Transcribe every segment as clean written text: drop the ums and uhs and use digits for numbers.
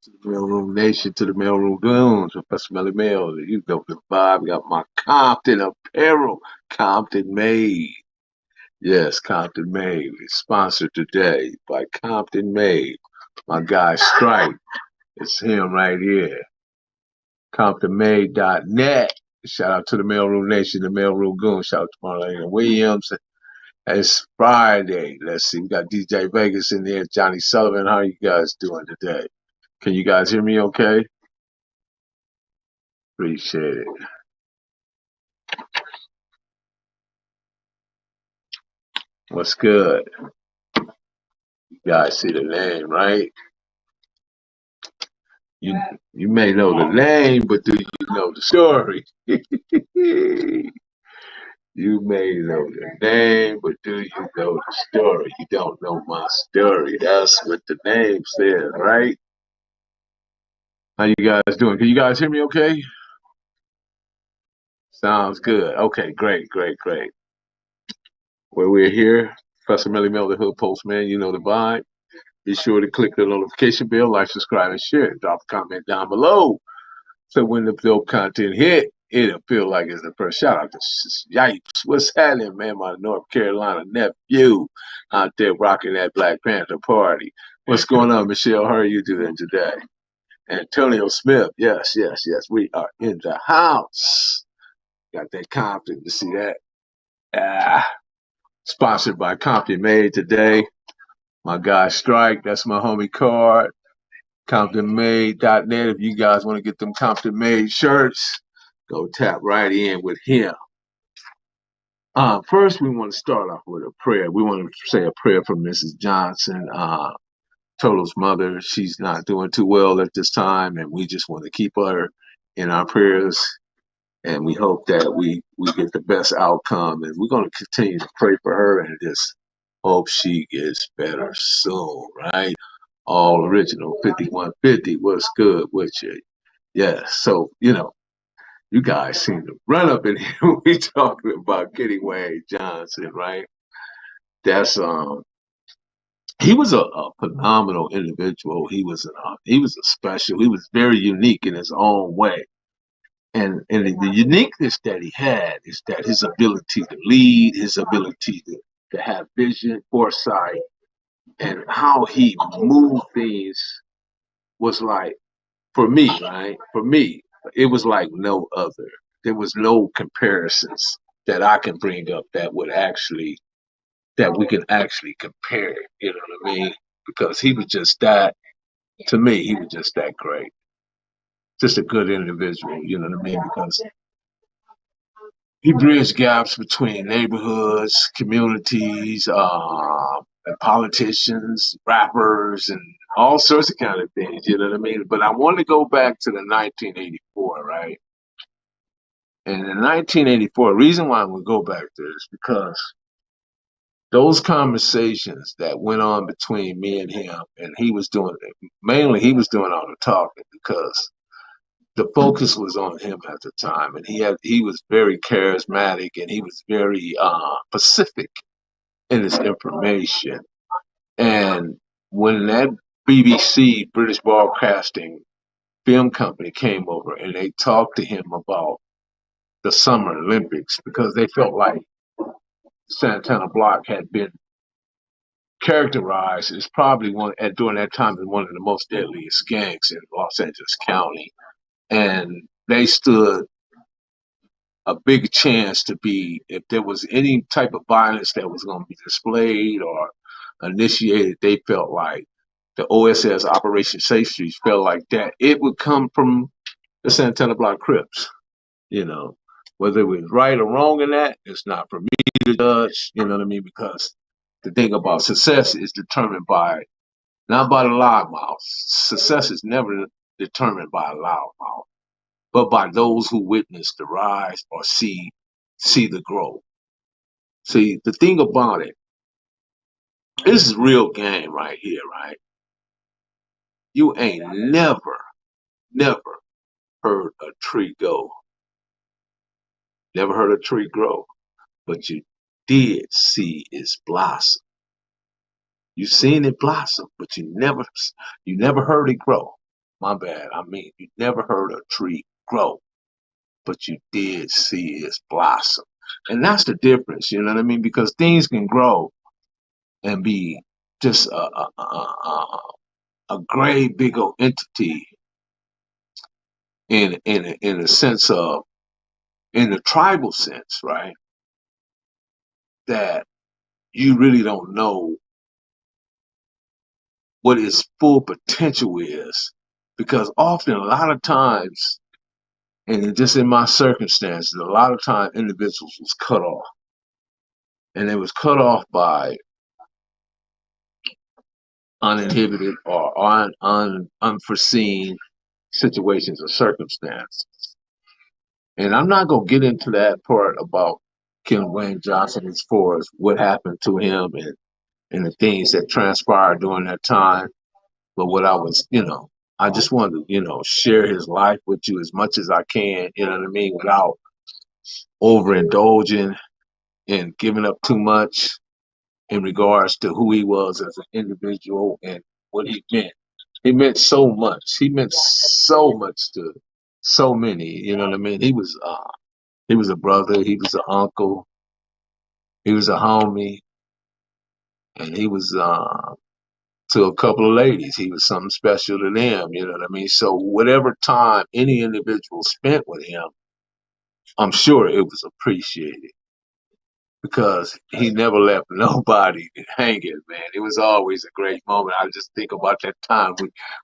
To the Mailroom Nation, to the Mailroom Goons, Professor Melly Mail. You know the vibe. Got my Compton apparel, Compton Made. Yes, Compton Made. It's sponsored today by Compton Made. My guy Strike. It's him right here. ComptonMade.net. Shout out to the Mailroom Nation, the Mailroom Goons. Shout out to Marlena Williams. It's Friday. Let's see. We got DJ Vegas in there, Johnny Sullivan. How you guys doing today? Can you guys hear me okay? Appreciate it. What's good? You guys see the name, right? You you may know the name, but do you know the story? You may know the name, but do you know the story? You don't know my story. That's what the name says, right? How you guys doing? Can you guys hear me okay? Sounds good. Okay, great, great, great. Well, we're here. Professor Melly Mel, the Hood Postman. You know the vibe. Be sure to click the notification bell, like, subscribe, and share. Drop a comment down below. So when the dope content hit, it'll feel like it's the first. Shout out to Yipes. What's happening, man? My North Carolina nephew out there rocking that Black Panther party. What's going on, Michelle? How are you doing today? Antonio Smith. Yes, yes, yes. We are in the house. Got that Compton. You see that? Ah, sponsored by Compton Made today. My guy Strike. That's my homie Card. ComptonMade.net. If you guys want to get them Compton Made shirts, go tap right in with him. First, we want to start off with a prayer. We want to say a prayer for Mrs. Johnson, Toto's mother. She's not doing too well at this time, and we just want to keep her in our prayers. And we hope that we get the best outcome. And we're going to continue to pray for her and just hope she gets better soon, right? All original 5150. What's good with you? Yeah. So, you guys seem to run up in here when we talking about Kenny Wayne Johnson, right? That's he was a phenomenal individual. He was a special. He was very unique in his own way. And the uniqueness that he had is that his ability to lead, his ability to have vision, foresight, and how he moved things was like, for me, right? For me, it was like no other. There was no comparisons that I can bring up that we can actually compare. You know what I mean? Because he was just that. To me, he was just that great. Just a good individual. You know what I mean? Because he bridged gaps between neighborhoods, communities, and politicians, rappers, and all sorts of kind of things. You know what I mean? But I want to go back to the 1984, right? And in 1984, the reason why I would go back there is because those conversations that went on between me and him, and he was doing it, mainly he was doing all the talking because the focus was on him at the time, and he was very charismatic and he was very pacific in his information. And when that BBC, British Broadcasting Film Company, came over and they talked to him about the Summer Olympics because they felt like Santana Block had been characterized as probably one at during that time as one of the most deadliest gangs in Los Angeles County, and they stood a big chance to be if there was any type of violence that was going to be displayed or initiated. They felt like the OSS Operation Safe Streets felt like that it would come from the Santana Block Crips. You know, whether it was right or wrong in that, it's not for me to judge. You know what I mean? Because the thing about success is determined by not by the loudmouth. Success is never determined by a loudmouth, but by those who witness the rise or see the growth. See, the thing about it, this is real game right here, right? You ain't never heard a tree go, never heard a tree grow, but you did see its blossom. You seen it blossom, but you never heard it grow. My bad. I mean, you never heard a tree grow, but you did see its blossom. And that's the difference, you know what I mean? Because things can grow and be just a great big old entity in a sense of in the tribal sense, right? That you really don't know what its full potential is. Because often, a lot of times, and just in my circumstances, a lot of times individuals was cut off. And it was cut off by uninhibited or unforeseen situations or circumstances. And I'm not going to get into that part about Ken Wayne Johnson as far as what happened to him and the things that transpired during that time. But what I was, I just wanted to, share his life with you as much as I can, you know what I mean, without overindulging and giving up too much in regards to who he was as an individual and what he meant. He meant so much. He meant so much to so many, you know what I mean? He was a brother, he was an uncle, he was a homie, and he was to a couple of ladies. He was something special to them, you know what I mean? So whatever time any individual spent with him, I'm sure it was appreciated because he never left nobody hanging, man. It was always a great moment. I just think about that time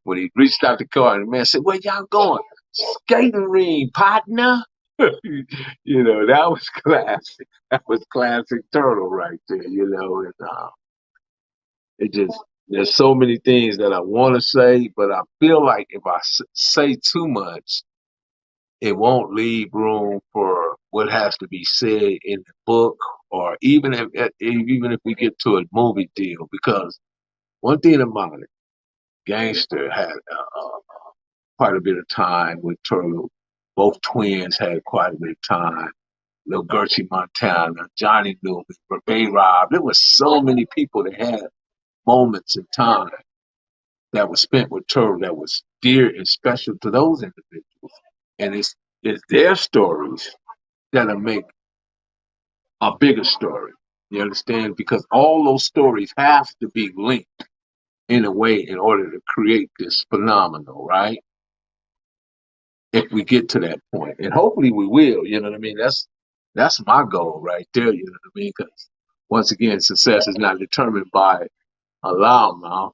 when he reached out the car and the man said, "Where y'all going?" "Skating ring, partner." That was classic. That was classic Turtle right there, and it just, there's so many things that I want to say, but I feel like if I say too much, it won't leave room for what has to be said in the book, or even if we get to a movie deal. Because one thing about it, Gangster had quite a bit of time with Turtle. Both twins had quite a bit of time. Lil Gertzie Montana, Johnny Newman, Bay Rob. There were so many people that had moments in time that was spent with Turtle that was dear and special to those individuals. And it's their stories that'll make a bigger story. You understand? Because all those stories have to be linked in a way in order to create this phenomenal, right? If we get to that point, and hopefully we will. You know what I mean? That's my goal right there. You know what I mean? Because once again, success is not determined by a loudmouth,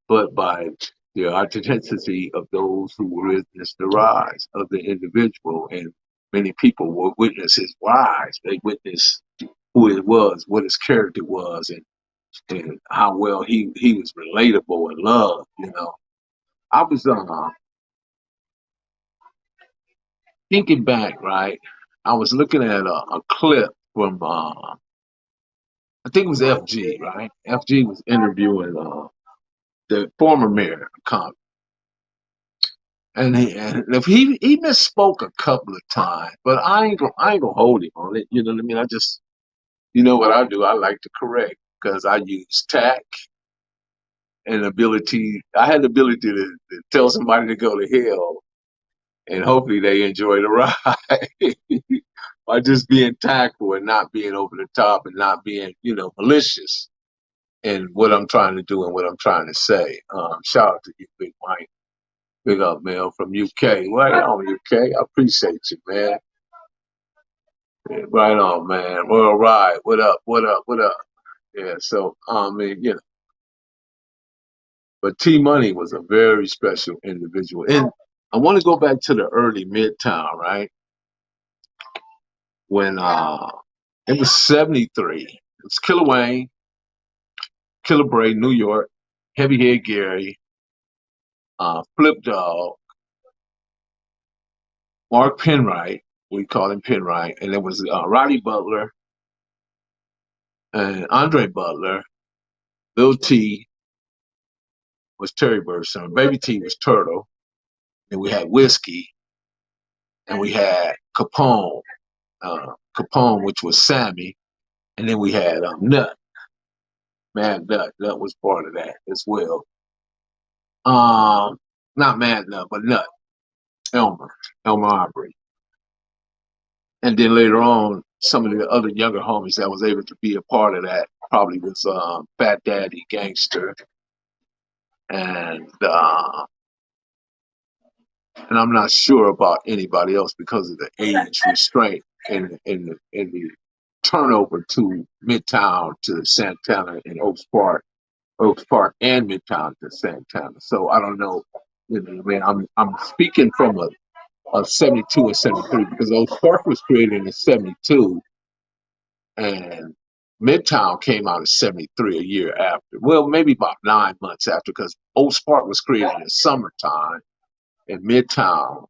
but by the authenticity of those who witness the rise of the individual. And many people will witness his rise. They witness who it was, what his character was, and how well he was relatable and loved. I was thinking back, right? I was looking at a clip from I think it was FG, right? FG was interviewing the former mayor of Compton. And if he misspoke a couple of times, but I ain't gonna hold him on it. You know what I mean? I just, what I do, I like to correct because I use tact and ability. I had the ability to tell somebody to go to hell, and hopefully they enjoy the ride by just being tactful and not being over the top and not being, malicious in what I'm trying to do and what I'm trying to say. Shout out to you, Big Mike. Big up, man, from UK. Right on, UK. I appreciate you, man. Yeah, right on, man. Well, right. What up? What up? What up? Yeah. So, I mean, but T Money was a very special individual, and I want to go back to the early Midtown, right? When it was '73. It was Killer Wayne, Killer Bray, New York, Heavyhead Gary, Flip Dog, Mark Penwright. We call him Penwright, and there was Roddy Butler and Andre Butler. Lil T was Terry Birdson. Baby T was Turtle. And we had Whiskey, and we had Capone, Capone, which was Sammy, and then we had Nut, Mad Nut. Nut was part of that as well. Not Mad Nut, but Nut, Elmer Aubrey. And then later on, some of the other younger homies that was able to be a part of that probably was Fat Daddy Gangster and and I'm not sure about anybody else because of the age restraint in the turnover to Midtown to Santana and Oaks Park and Midtown to Santana. So I don't know. You know, I mean, I'm speaking from a 72 or 73 because Oaks Park was created in 72 and Midtown came out in 73 a year after. Well, maybe about 9 months after because Oaks Park was created in the summertime and Midtown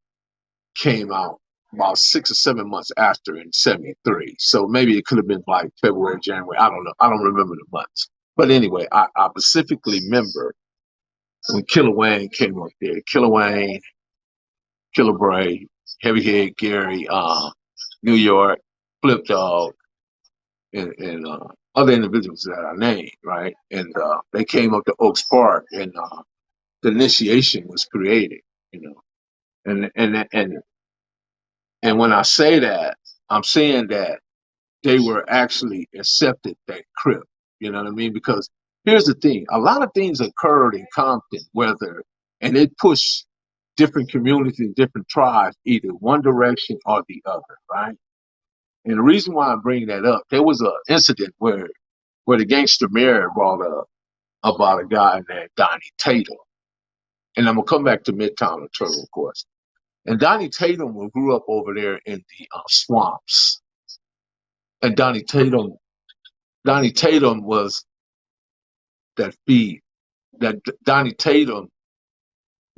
came out about 6 or 7 months after in 73. So maybe it could have been like February, January. I don't know. I don't remember the months. But anyway, I specifically remember when Killer Wayne came up there. Killer Wayne, Killer Bray, Heavyhead Gary, New York, Flip Dog, and other individuals that I named, right? And they came up to Oaks Park and the initiation was created, you know. And when I say that, I'm saying that they were actually accepted that Crip. You know what I mean? Because here's the thing: a lot of things occurred in Compton, whether and it pushed different communities and different tribes either one direction or the other, right? And the reason why I'm bringing that up, there was an incident where the gangster mayor brought up about a guy named Donnie Tatum, and I'm gonna come back to Midtown and Turtle, of course. And Donnie Tatum grew up over there in the swamps, and Donnie Tatum was that feed that Donnie Tatum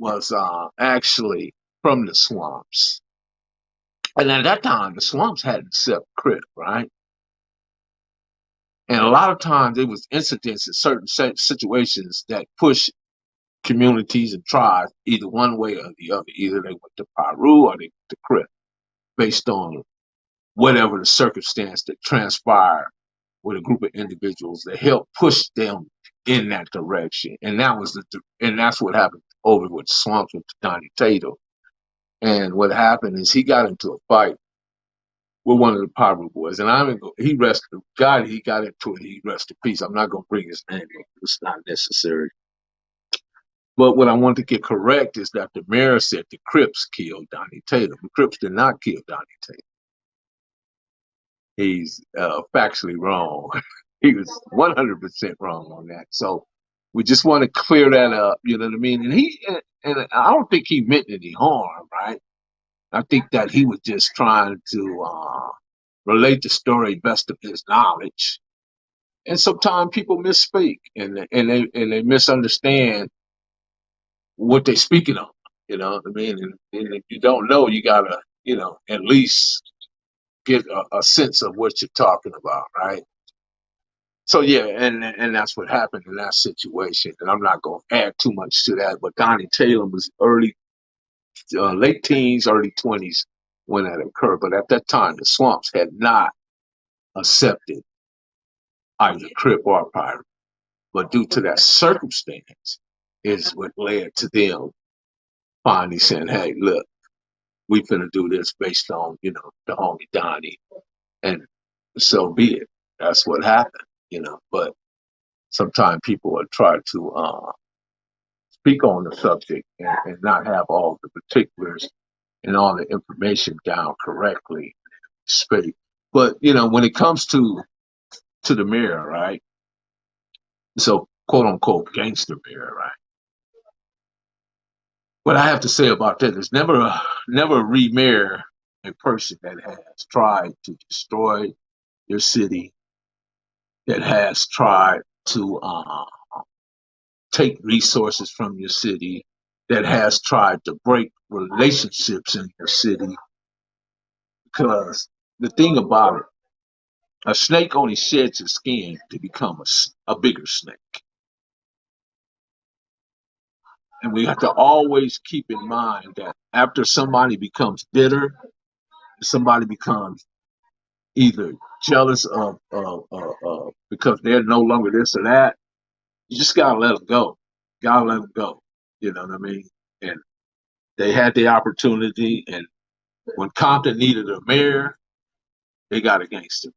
was actually from the swamps. And at that time, the swamps hadn't accepted Crip, right? And a lot of times there was incidents in certain situations that pushed communities and tribes either one way or the other. Either they went to Piru or they went to Crip based on whatever the circumstance that transpired with a group of individuals that helped push them in that direction. And that's what happened over with Swamps with Donnie Tatum. And what happened is he got into a fight with one of the Power Boys, and he rested. The guy he got into it, he rested in peace. I'm not gonna bring his name up; it's not necessary. But what I want to get correct is that the mayor said the Crips killed Donnie Tatum. The Crips did not kill Donnie Tatum. He's factually wrong. He was 100% wrong on that. So we just want to clear that up. You know what I mean? And I don't think he meant any harm, right? I think that he was just trying to relate the story best of his knowledge. And sometimes people misspeak and they misunderstand what they're speaking on. You know what I mean? And if you don't know, you gotta, at least get a sense of what you're talking about, right? So yeah, and that's what happened in that situation. And I'm not gonna add too much to that. But Donnie Taylor was late teens, early 20s when that occurred. But at that time, the Swamps had not accepted either Crip or Pirate. But due to that circumstance, is what led to them finally saying, "Hey, look, we finna do this based on the homie Donnie," and so be it. That's what happened. But sometimes people will try to speak on the subject and not have all the particulars and all the information down correctly. Speak. But when it comes to the mayor, right? So quote unquote gangster mayor, right? What I have to say about that is never re-mayor a person that has tried to destroy your city, that has tried to take resources from your city, that has tried to break relationships in your city. Because the thing about it, a snake only sheds its skin to become a bigger snake. And we have to always keep in mind that after somebody becomes bitter, somebody becomes either jealous of because they're no longer this or that, you just gotta let them go. Gotta let them go. You know what I mean? And they had the opportunity, and when Compton needed a mayor, they got against him.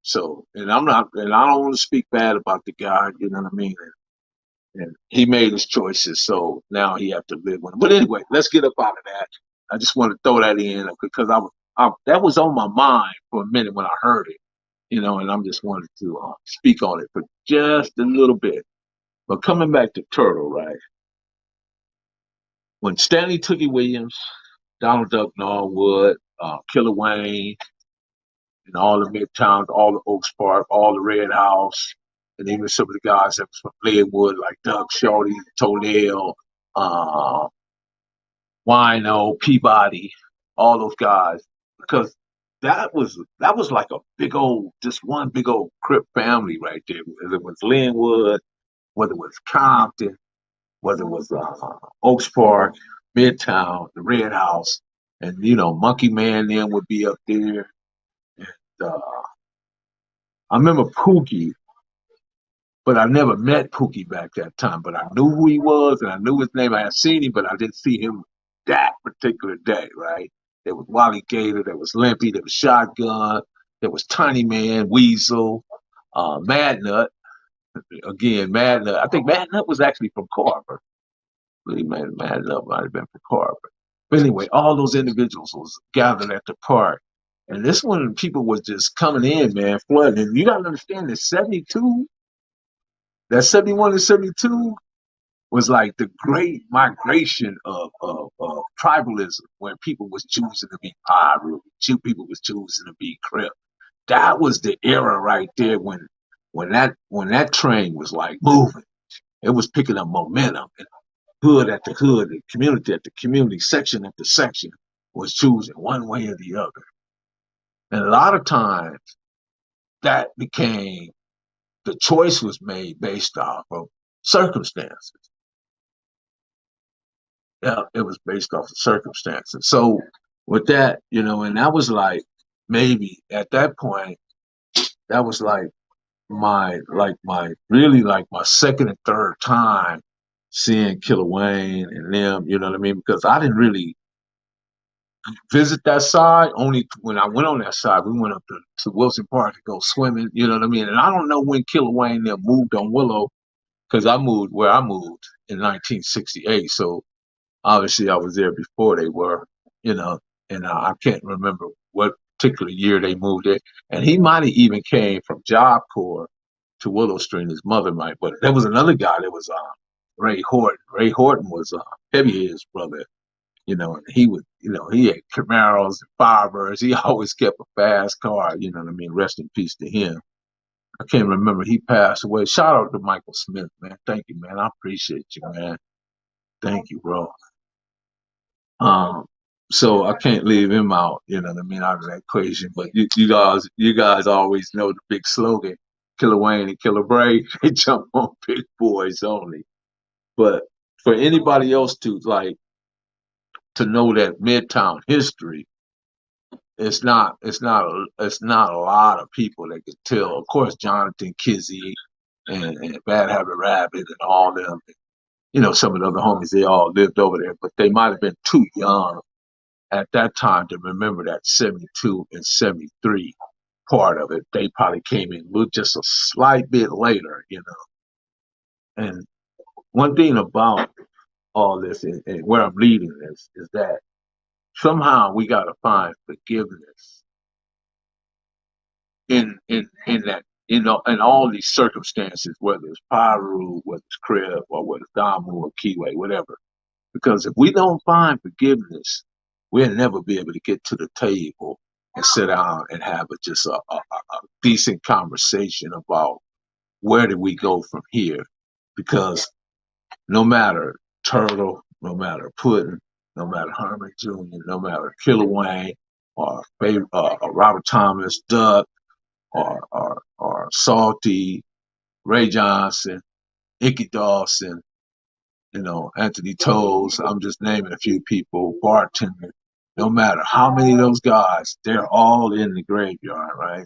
So, and I don't want to speak bad about the guy. You know what I mean? And he made his choices, so now he have to live with them. But anyway, let's get up out of that. I just want to throw that in because that was on my mind for a minute when I heard it, and I'm just wanted to speak on it for just a little bit. But coming back to Turtle, right? When Stanley Tookie Williams, Donald Duck Norwood, Killer Wayne, and all the Midtowns, all the Oaks Park, all the Red House, and even some of the guys that was from Glenwood, like Doug Shorty, Tonell, uh, Wino, Peabody, all those guys, because that was like a big old, just one big old Crip family right there. Whether it was Linwood, whether it was Compton, whether it was Oaks Park, Midtown, the Red House, and Monkey Man then would be up there. And I remember Pookie, but I never met Pookie back that time. But I knew who he was and I knew his name. I had seen him, but I didn't see him that particular day, right? There was Wally Gator, there was Limpy, there was Shotgun, there was Tiny Man, Weasel, Mad Nut. Again, Mad Nut. I think Mad Nut was actually from Carver. Really, Mad Nut might have been from Carver. But anyway, all those individuals was gathered at the park. And this one, people was just coming in, man, flooding. And you got to understand that 72, that 71 and 72 was like the great migration of tribalism, where people was choosing to be Piru, people was choosing to be Crip. That was the era right there when that train was like moving. It was picking up momentum. And hood at the hood, the community at the community, section at the section was choosing one way or the other. And a lot of times that became the choice was made based off of circumstances. Yeah, it was based off of circumstances. So with that, and that was like maybe at that point, that was like my really like my second and third time seeing Killer Wayne and them, you know what I mean? Because I didn't really visit that side. Only when I went on that side, we went up to Wilson Park to go swimming, you know what I mean? And I don't know when Killer Wayne them moved on Willow, because I moved where I moved in 1968. So obviously I was there before they were, you know, and I can't remember what particular year they moved it. And he might have even came from Job Corps to Willow Stream. His mother might, but there was another guy that was Ray Horton. Ray Horton was Heavyhead's brother, and he would, he had Camaros and Firebirds. He always kept a fast car, you know what I mean? Rest in peace to him. I can't remember. He passed away. Shout out to Michael Smith, man. Thank you, man. I appreciate you, man. Thank you, bro. Um, so I can't leave him out, you know what I mean, out of that equation. But you guys always know the big slogan, Killer Wayne and Killer Bray, they jump on big boys only. But for anybody else to know that Midtown history, it's not a lot of people that can tell. Of course, Jonathan Kizzy and Bad Habit Rabbit and all them, some of the other homies, they all lived over there, but they might have been too young at that time to remember that 72 and 73 part of it. They probably came in just a slight bit later, And one thing about all this, and where I'm leading this, is that somehow we got to find forgiveness in that, in all these circumstances, whether it's Pyru, whether it's Crib, or whether it's Damu or Kiwi, whatever. Because if we don't find forgiveness, we'll never be able to get to the table and sit down and have just a decent conversation about where do we go from here. Because no matter Turtle, no matter Puddin', no matter Herman Jr., no matter Killer Wayne, or Robert Thomas, Duck, or Salty, Ray Johnson, Icky Dawson, Anthony Toes, I'm just naming a few people, bartender. No matter how many of those guys, they're all in the graveyard, right?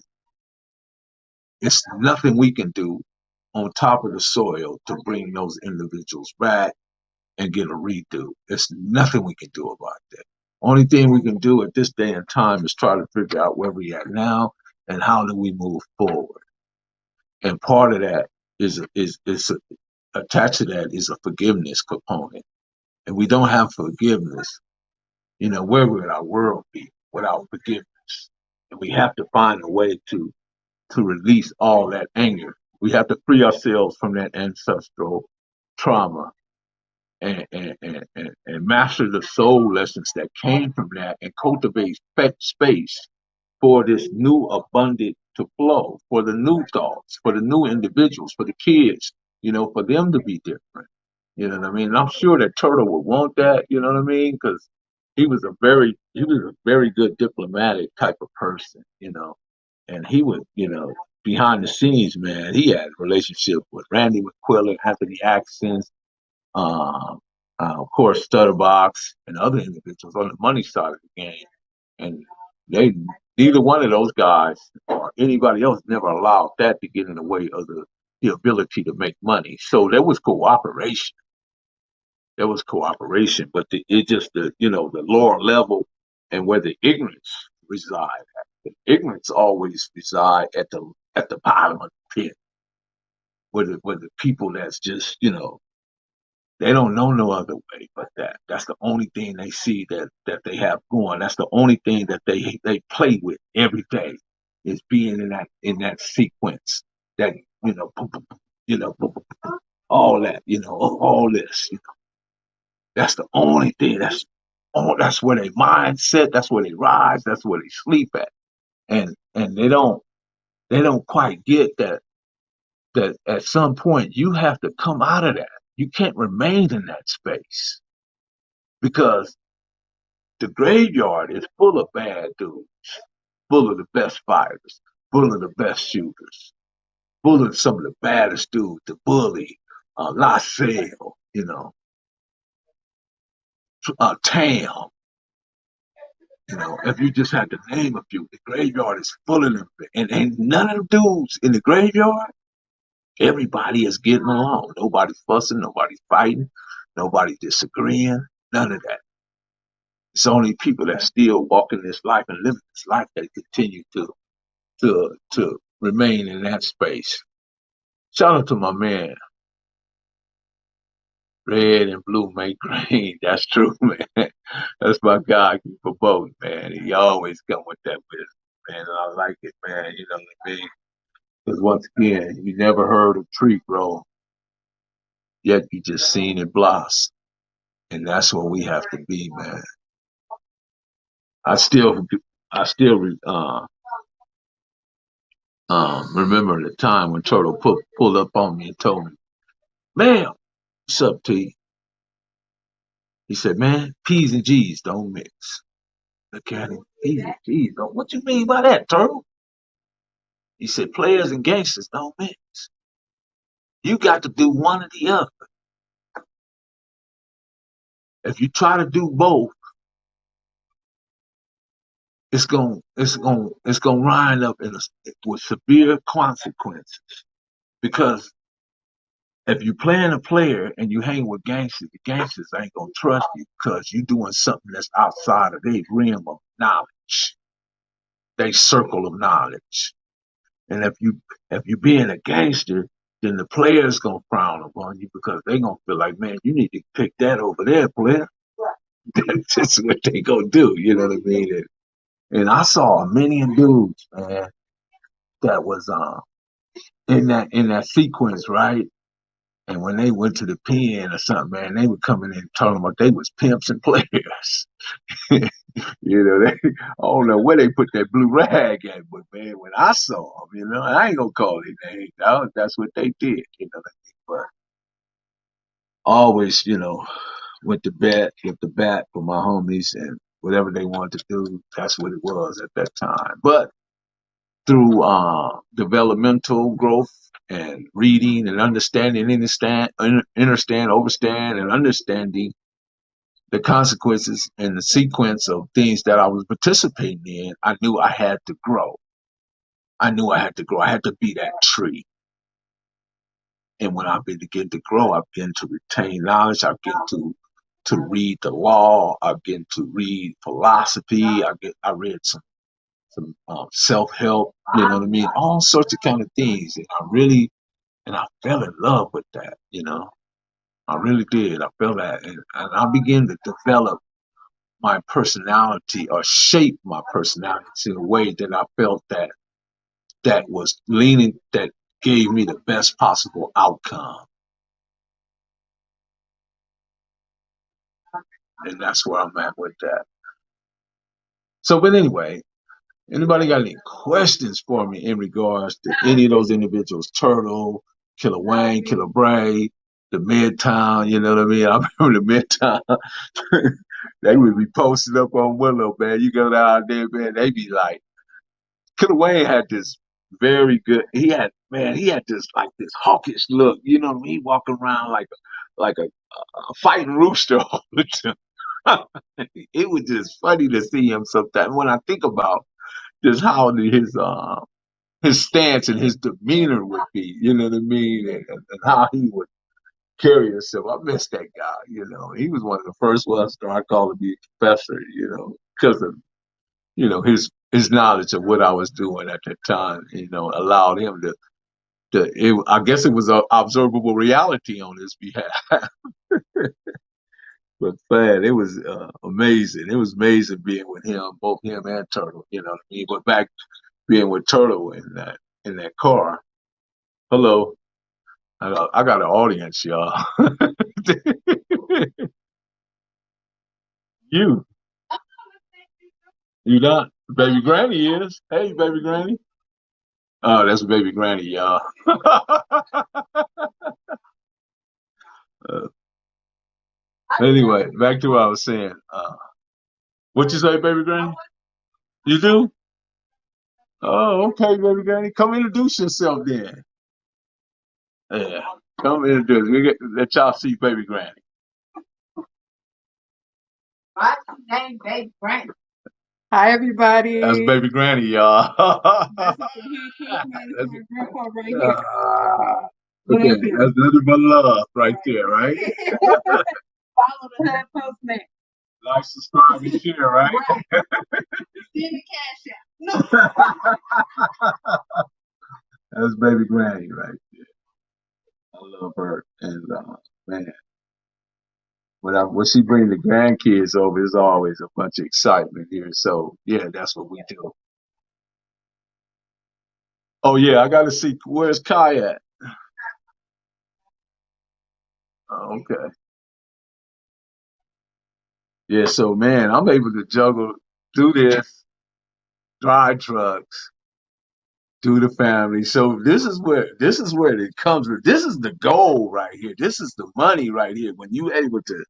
It's nothing we can do on top of the soil to bring those individuals back. and get a redo. There's nothing we can do about that. Only thing we can do at this day and time is try to figure out where we are now and how do we move forward. And part of that is attached to that is a forgiveness component. And we don't have forgiveness, where would our world be without forgiveness? And we have to find a way to release all that anger. We have to free ourselves from that ancestral trauma and master the soul lessons that came from that and cultivate space for this new abundant to flow, for the new thoughts, for the new individuals, for the kids, for them to be different. You know what I mean? And I'm sure that Turtle would want that, you know what I mean? Because he was a very good diplomatic type of person, and he would, behind the scenes, man, he had a relationship with Randy McQuillan, Anthony Axons, um, of course, Stutterbox and other individuals on the money side of the game. And they, neither one of those guys or anybody else never allowed that to get in the way of the ability to make money. So there was cooperation. There was cooperation, but it just the lower level and where the ignorance reside. The ignorance always reside at the bottom of the pit, where the people that's just they don't know no other way but that. That's the only thing they see that they have going. That's the only thing that they play with every day is being in that sequence. That all that all this. That's the only thing. That's where they mindset. That's where they rise. That's where they sleep at. And they don't quite get that at some point you have to come out of that. You can't remain in that space because the graveyard is full of bad dudes, full of the best fighters, full of the best shooters, full of some of the baddest dudes, the bully, Lassell, Tam. If you just had to name a few, the graveyard is full of them. And none of the dudes in the graveyard, everybody is getting along. Nobody's fussing, nobody's fighting, nobody's disagreeing, none of that. It's only people that still walking this life and living this life that continue to remain in that space. Shout out to my man, red and blue make green. That's true, man. That's my guy for both, man. He always come with that wisdom, man. And I like it, man. You know what I mean? Because once again, you never heard a tree grow, yet you just seen it blossom. And that's what we have to be, man. I still, I still remember the time when Turtle pulled up on me and told me, "Man, what's up, T?" He said, "Man, P's and G's don't mix." Look at him, P's and G's don't. What you mean by that, Turtle? He said, "Players and gangsters don't mix. You got to do one or the other. If you try to do both, it's gonna wind up with severe consequences. Because if you playing a player and you hang with gangsters, the gangsters ain't gonna trust you because you doing something that's outside of their realm of knowledge, their circle of knowledge. And if you being a gangster, then the player's gonna frown upon you because they gonna feel like, man, you need to pick that over there, player. That's just what they gonna do. You know what I mean? And I saw a million dudes, man, that was in that sequence, right? And when they went to the pen or something, man, they were coming in talking about they was pimps and players. I don't know where they put that blue rag at, but man, when I saw them, I ain't gonna call it name. That's what they did, what I mean? But always, with the bat for my homies and whatever they wanted to do, that's what it was at that time. But through developmental growth and reading and understand, and understanding the consequences and the sequence of things that I was participating in, I knew I had to grow. I knew I had to grow. I had to be that tree. And when I begin to grow, I begin to retain knowledge. I begin to read the law. I begin to read philosophy. I read some self help. You know what I mean? All sorts of kind of things. And I fell in love with that. I really did. I felt that, and I began to develop my personality or shape my personality in a way that I felt that was leaning that gave me the best possible outcome. And that's where I'm at with that. So, but anyway, anybody got any questions for me in regards to any of those individuals? Turtle, Killer Wayne, Killer Bray, the Midtown, you know what I mean? I remember the Midtown. They would be posted up on Willow, man. You go down there, man, they be like, Killer Wayne had this very good. He had this like this hawkish look. You know what I mean? He walking around like a fighting rooster all the time. It was just funny to see him sometimes. When I think about just how his stance and his demeanor would be, you know what I mean, and how he would carry himself. I miss that guy. He was one of the first ones that I called to be a professor. Because of his knowledge of what I was doing at that time, allowed him I guess it was an observable reality on his behalf. But man, it was amazing. It was amazing being with him, both him and Turtle. You know what I mean? But back being with Turtle in that car. Hello, I got an audience, y'all. you, you not? Baby Granny is. Hey, Baby Granny. Oh, that's Baby Granny, y'all. uh, anyway, back to what I was saying. What you say, Baby Granny? You do? Oh, okay, Baby Granny. Come introduce yourself then. Yeah, come introduce. Let y'all see Baby Granny. What's his name, Baby Granny? Hi, everybody. That's Baby Granny, y'all. That's my grandpa right here. Okay, that's nothing but love right there, right? Follow the Hood Postman. Like, subscribe, and share, right? Right. Send the cash out. That's Baby Granny right there. I love her, and man, when she bring the grandkids over, there's always a bunch of excitement here. So yeah, that's what we do. Oh yeah, I got to see where's Kai at. Oh, okay. Yeah, so man, I'm able to juggle, do this, drive trucks, do the family. So this is where it comes with. This is the goal right here. This is the money right here. When you able to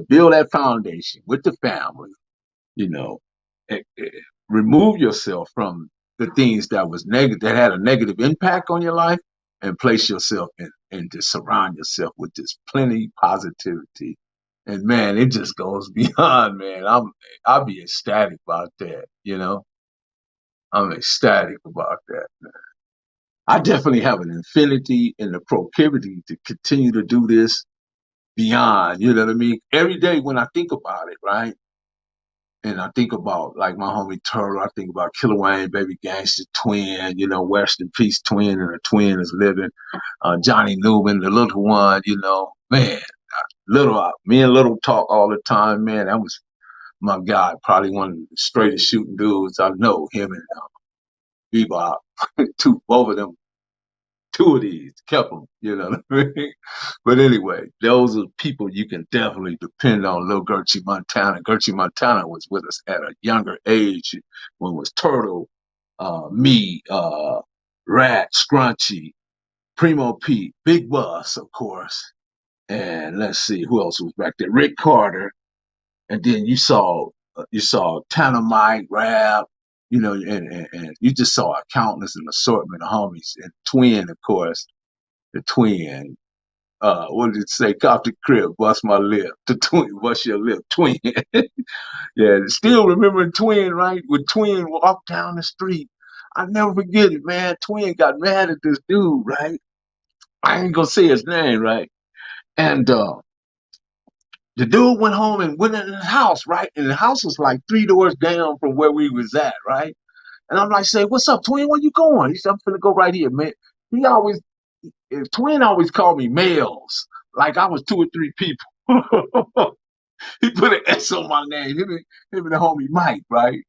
build that foundation with the family, you know, eh, eh, remove yourself from the things that had a negative impact on your life, and place yourself in and to surround yourself with this plenty positivity. And man, it just goes beyond, man. I'll be ecstatic about that. I'm ecstatic about that, man. I definitely have an infinity and the proclivity to continue to do this beyond, you know what I mean? Every day when I think about it, right? And I think about like my homie Turtle, I think about Killer Wayne, Baby Gangster, Twin, Western Peace Twin, and a twin is living. Johnny Newman, the little one, man, me and Little talk all the time, man. That was my guy, probably one of the straightest shooting dudes I know. Him and Bebop, both of them, two of these kept them. You know what I mean? But anyway, those are people you can definitely depend on. Lil Gertrude Montana. Gertrude Montana was with us at a younger age when it was Turtle, me, Rat, Scrunchy, Primo Pete, Big Bus, of course. And let's see who else was back there. Rick Carter, and then you saw Tanamite, Rap, and you just saw a countless and assortment of homies. And Twin, of course, the Twin. What did it say? Cop the crib, bust my lip. The Twin, bust your lip. Twin. Yeah, still remembering Twin, right? When Twin walked down the street, I never forget it, man. Twin got mad at this dude, right? I ain't gonna say his name, right? And the dude went home and went in his house, right? And the house was like 3 doors down from where we was at, right? And I'm like, say, what's up, twin? Where you going? He said, I'm finna go right here, man. He always, twin always called me males, like I was 2 or 3 people. He put an S on my name. Him and the homie Mike, right?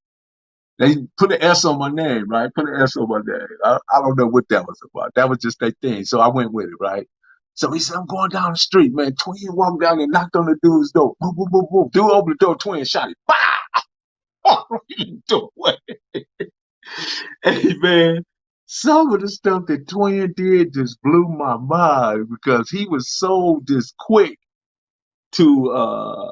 They put an S on my name, right? Put an S on my name. I don't know what that was about. That was just their thing. So I went with it, right? So he said, I'm going down the street, man. Twin walked down and knocked on the dude's door. Boom, boom, boom, boom. Dude opened the door, twin shot it. Bah! Hey, man. Some of the stuff that Twin did just blew my mind because he was so just quick to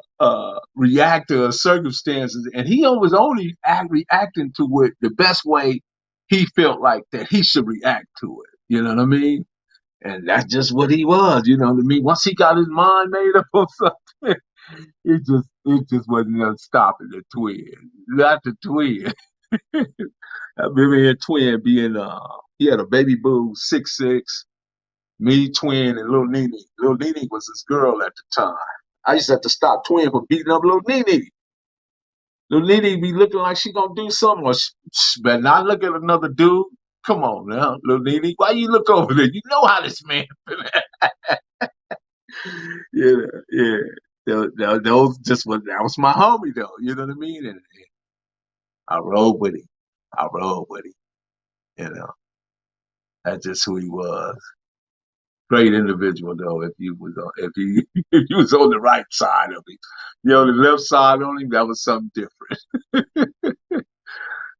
react to circumstances, and he was only reacting to it the best way he felt like that he should react to it. You know what I mean? And that's just what he was. You know what I mean? Once he got his mind made up on something, it just wasn't nothing stopping the twin. Not the twin. I remember a twin being he had a baby boo 6'6", me, twin, and little Nene. Little Nene was his girl at the time. I used to have to stop twin from beating up little Nene. Little Nene be looking like she gonna do something, or better not look at another dude. Come on now, little Nene, why you look over there? You know how this man. Yeah, yeah. Those just was that was my homie though. You know what I mean? And I rode with him. I rode with him. You know, that's just who he was. Great individual though. If he was on the right side of him, on the left side on him, that was something different.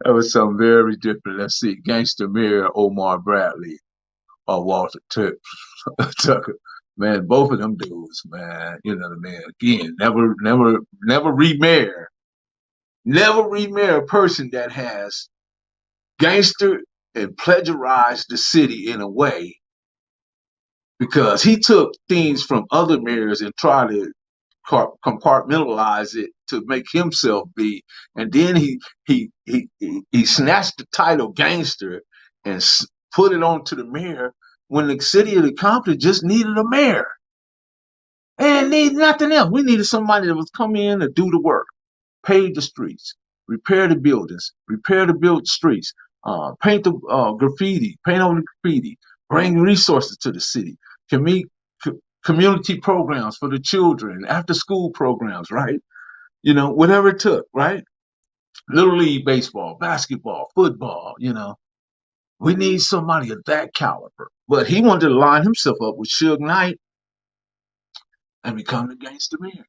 That was something very different. Let's see, Gangster Mayor Omar Bradley or Walter Tucker. Man, both of them dudes, man. You know what I mean? Again, never remayor. Never remayor a person that has gangster and plagiarized the city in a way because he took things from other mayors and tried to compartmentalize it to make himself be, and then he snatched the title gangster and put it onto the mayor when the city of Compton just needed a mayor and needed nothing else. We needed somebody that was come in to do the work, pave the streets, repair the buildings, repair the built streets, paint the graffiti, paint over the graffiti, bring resources to the city, community programs for the children, after school programs, right? Whatever it took, right? Little league baseball, basketball, football, we need somebody of that caliber. But he wanted to line himself up with Suge Knight and become the gangster man.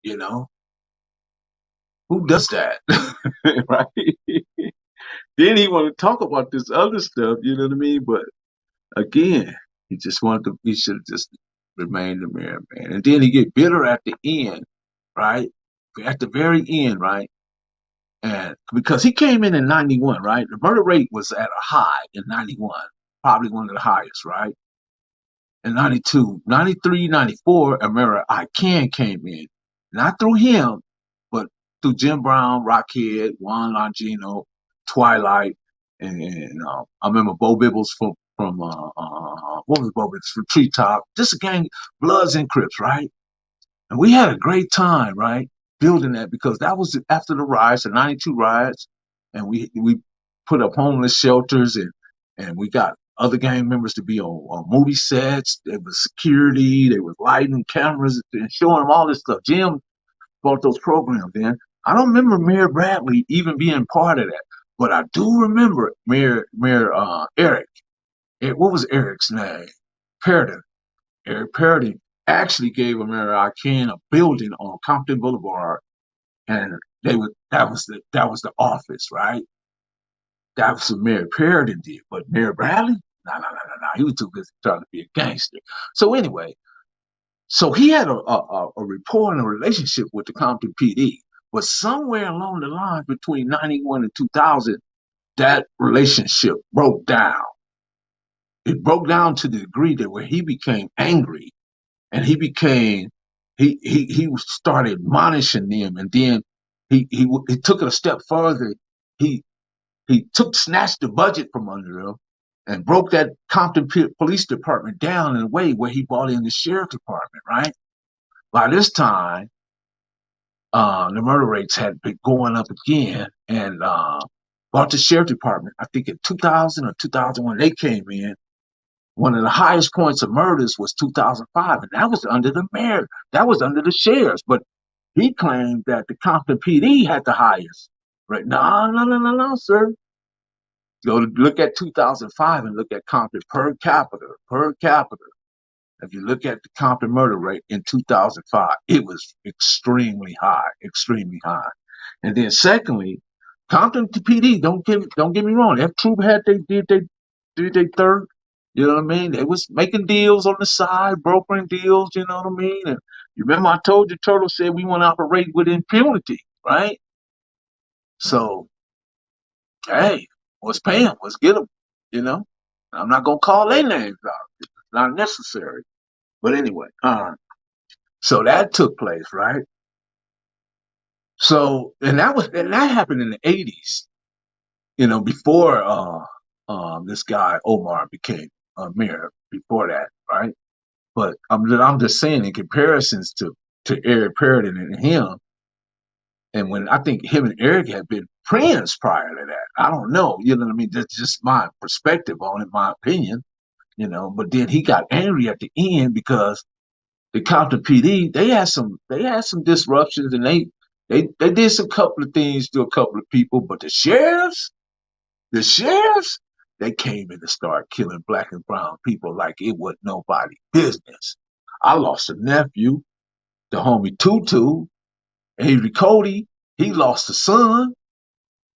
You know, who does that? Right? Then he wanted to talk about this other stuff, you know what I mean? But again, he should have just remained the mayor, man. And then he get bitter at the end, right? At the very end, right? And because he came in 91, right? The murder rate was at a high in 91, probably one of the highest, right? In 92, 93, 94, Amira Ican came in, not through him, but through Jim Brown, Rockhead, Juan Longino, Twilight, and I remember Bo Bibbles from what was Bo Bibbles from Treetop, just a gang, Bloods and Crips, right? And we had a great time, right? Building that because that was after the riots, the 92 riots. And we put up homeless shelters and we got other gang members to be on movie sets. There was security, there was lighting, cameras, and showing them all this stuff. Jim brought those programs in. I don't remember Mayor Bradley even being part of that, but I do remember Mayor Eric. What was Eric's name? Perry. Eric Perry actually gave Amira Ican a building on Compton Boulevard, and that was the office, right? That was what Mayor Perry did, but Mayor Bradley, no, he was too busy trying to be a gangster. So anyway, so he had a rapport and a relationship with the Compton PD, but somewhere along the line between 91 and 2000, that relationship broke down. It broke down to the degree that where he became angry and he started admonishing them, and then he took it a step further. He snatched the budget from under them and broke that Compton Police Department down in a way where he brought in the sheriff department, right? By this time, the murder rates had been going up again, and brought the sheriff department. I think in 2000 or 2001 they came in. One of the highest points of murders was 2005, and that was under the mayor. That was under the sheriffs. But he claimed that the Compton PD had the highest. Right? No, no, no, no, no, sir. Go to look at 2005 and look at Compton per capita. Per capita. If you look at the Compton murder rate in 2005, it was extremely high, extremely high. And then secondly, Compton PD, don't get me wrong, if Troop had they third, you know what I mean? They was making deals on the side, brokering deals, you know what I mean? And you remember I told you Turtle said we want to operate with impunity, right? So hey, let's pay them, let's get them, you know. I'm not gonna call their names out. It's not necessary. But anyway, so that took place, right? So and that happened in the 80s, before this guy Omar became mayor. Before that, right? But I'm just saying in comparisons to Eric Sheridan and him, and when I think him and Eric had been friends prior to that. I don't know, you know what I mean? That's just my perspective on it, my opinion, But then he got angry at the end because the Compton PD, they had some disruptions, and they did some couple of things to a couple of people, but the sheriffs, they came in and started killing black and brown people like it was nobody business. I lost a nephew, the homie Tutu, Avery Cody. He lost a son.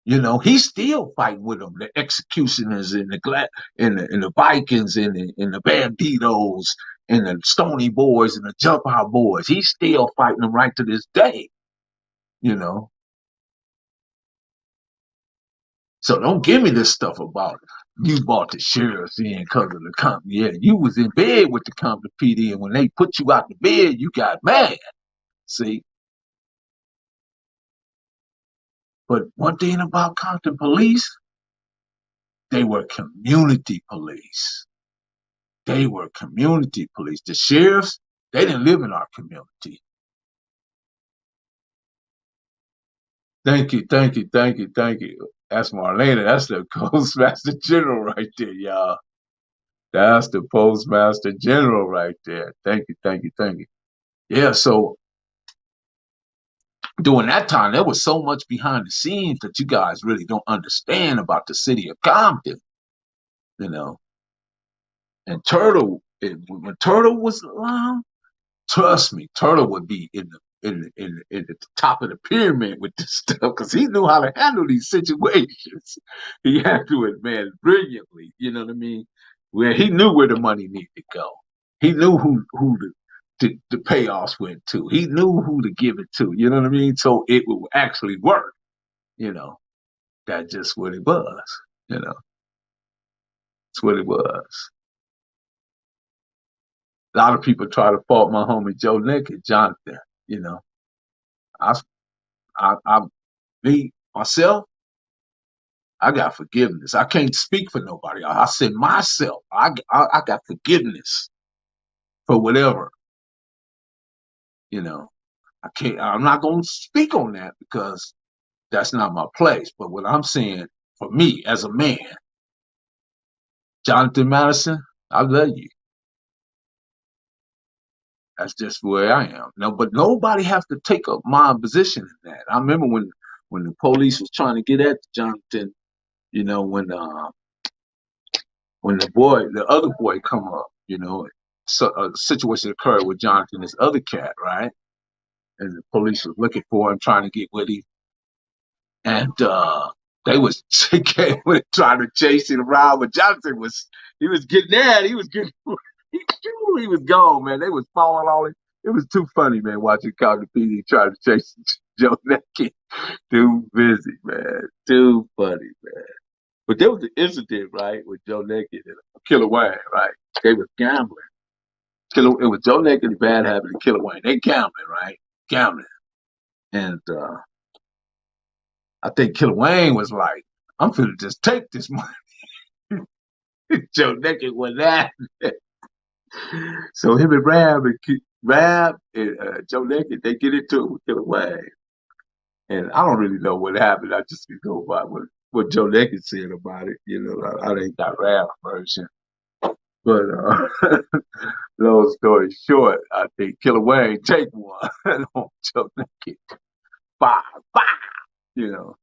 He's still fighting with them. The executioners and the Vikings and the Banditos and the Stony Boys and the Jump Out Boys. He's still fighting them right to this day. You know. So don't give me this stuff about you bought the sheriffs in because of the company. Yeah, you was in bed with the company PD, and when they put you out the bed, you got mad. See. But one thing about Compton police, they were community police. They were community police. The sheriffs, they didn't live in our community. Thank you, thank you, thank you, thank you. That's Marlena. That's the Postmaster General right there, y'all. That's the Postmaster General right there. Thank you, thank you, thank you. Yeah, so during that time, there was so much behind the scenes that you guys really don't understand about the city of Compton, you know. And when Turtle was around, trust me, Turtle would be in the top of the pyramid with this stuff because he knew how to handle these situations. He handled it, man, brilliantly. You know what I mean? Where he knew where the money needed to go. He knew who the payoffs went to. He knew who to give it to. You know what I mean? So it would actually work. You know, that's just what it was. You know, that's what it was. A lot of people try to fault my homie Joe Nick and Jonathan. You know, I, I me myself, I got forgiveness. I can't speak for nobody. I said myself, I got forgiveness for whatever. You know, I can't. I'm not going to speak on that because that's not my place. But what I'm saying for me as a man, Jonathan Madison, I love you. That's just where I am. No, but nobody has to take up my position in that. I remember when the police was trying to get at Jonathan. When the other boy come up, so a situation occurred with Jonathan, this other cat, right? And the police was looking for him, trying to get with him, and they was trying to chase him around, but Jonathan was getting that, he was getting, he was gone, man. They was falling on him. It was too funny, man, watching Compton PD trying to chase Joe Naked. Too busy, man. Too funny, man. But there was an incident, right, with Joe Naked and Killer Wayne, right? They was gambling. It was Joe Naked, the Bad Habit, and Killer Wayne. They gambling, right? Gambling. And I think Killer Wayne was like, I'm finna just take this money. Joe Naked was that. So him and Rab and Joe Naked, they get into it with Killer Wayne. And I don't really know what happened. I just can go by what Joe Naked said about it. You know, I ain't got Rab version. But long story short, I think Killer Wayne take one on Joe Naked. Bah, bah, you know.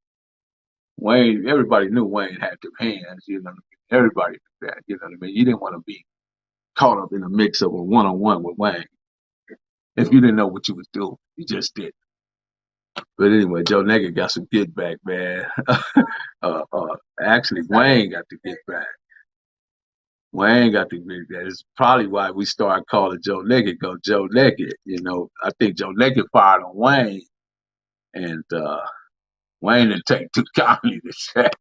Wayne, everybody knew Wayne had them hands, you know what I mean? Everybody knew that, you know what I mean? You didn't want to be caught up in a mix of a one-on-one with Wayne. If you didn't know what you was doing, you just did. But anyway, Joe Naked got some get back, man. Actually, Wayne got to get back. Wayne got to get back. It's probably why we started calling Joe Naked, go Joe Naked. You know, I think Joe Naked fired on Wayne, and Wayne didn't take too kindly to that.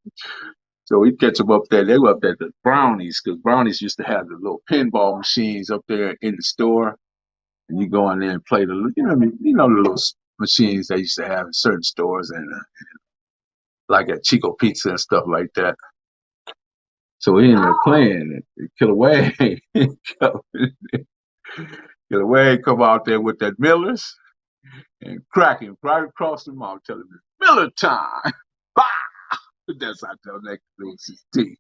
So we catch them up there. They were up there at the Brownies, because Brownies used to have the little pinball machines up there in the store. And you go in there and play the little machines they used to have in certain stores and like at Chico Pizza and stuff like that. So he ended up playing it. Killer Wayne, Killer Wayne come out there with that Miller's and crack him right across the mouth, telling him Miller time. Bah! That's how Joe Naked loses his teeth.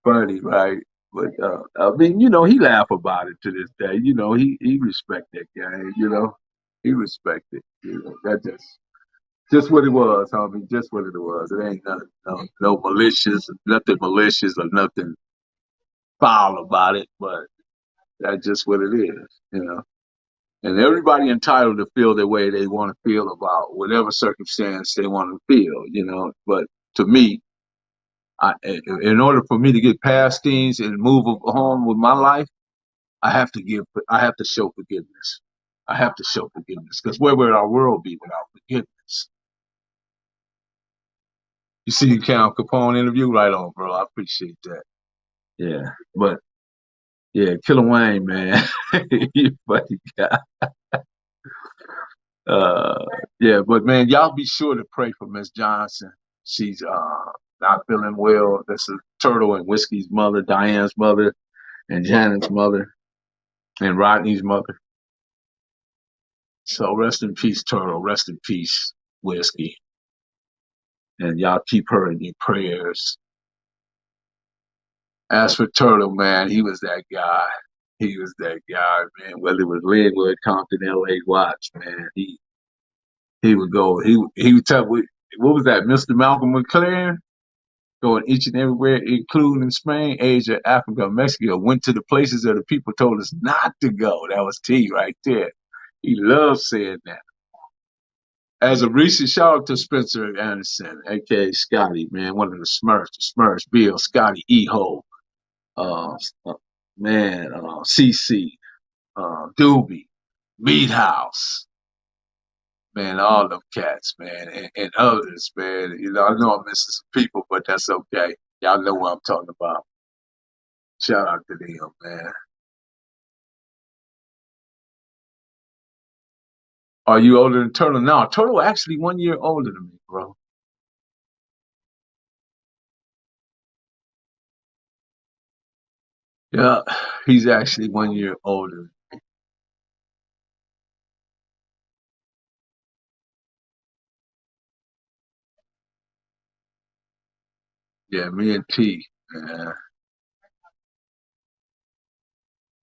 Funny, right? But I mean, he laugh about it to this day. He respect that guy. He respect it. That just what it was, homie. Just what it was. It ain't nothing, no malicious, nothing malicious or nothing foul about it. But that's just what it is. And everybody entitled to feel the way they want to feel about whatever circumstance they want to feel. But to me, in order for me to get past things and move on with my life, I have to show forgiveness. I have to show forgiveness because where would our world be without forgiveness? You see the Cal Capone interview? Right on, bro. I appreciate that. Yeah. But yeah, Killer Wayne, man. You funny guy. Uh, yeah, but man, y'all be sure to pray for Miss Johnson. She's not feeling well. That's a Turtle and Whiskey's mother, Diane's mother, and Janet's mother, and Rodney's mother. So rest in peace, Turtle. Rest in peace, Whiskey. And y'all keep her in your prayers. As for Turtle, man, he was that guy. He was that guy, man. Whether it was Linwood, Compton, L.A. Watts, man, he would go. He would tell what was that, Mr. Malcolm McLaren, going each and everywhere, including Spain, Asia, Africa, Mexico. Went to the places that the people told us not to go. That was T right there. He loved saying that. As a recent shout out to Spencer Anderson, aka Scotty, man, one of the Smurfs, Bill, Scotty, E-Ho, uh, uh, man, CC, Doobie, Meat House, man, all them cats, man, and others, man. I know I'm missing some people, but that's okay. Y'all know what I'm talking about. Shout out to them, man. Are you older than Turtle? No, Turtle actually 1 year older than me, bro. Yeah, he's actually 1 year older. Yeah, me and T. Man.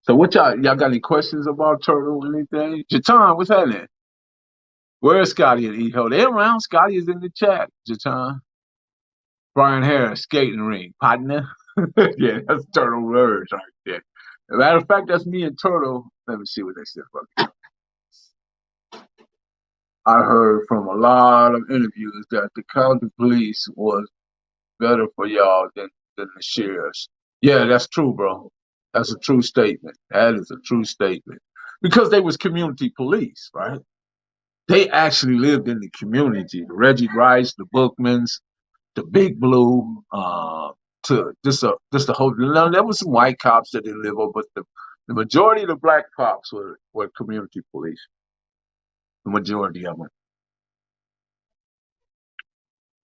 So what y'all got any questions about Turtle or anything? Jatan, what's happening? Where's Scotty and Eho? They're around. Scotty is in the chat, Jatan. Brian Harris, skating ring, partner. Yeah, that's Turtle words right there. As a matter of fact, that's me and Turtle. Let me see what they said about it. I heard from a lot of interviews that the county police was better for y'all than the sheriffs. Yeah, that's true, bro. That's a true statement. That is a true statement. Because they was community police, right? They actually lived in the community. The Reggie Rice, the Bookmans, the Big Blue, to just the whole. Now, there was some white cops that didn't live over, but the majority of the black cops were community police. The majority of them.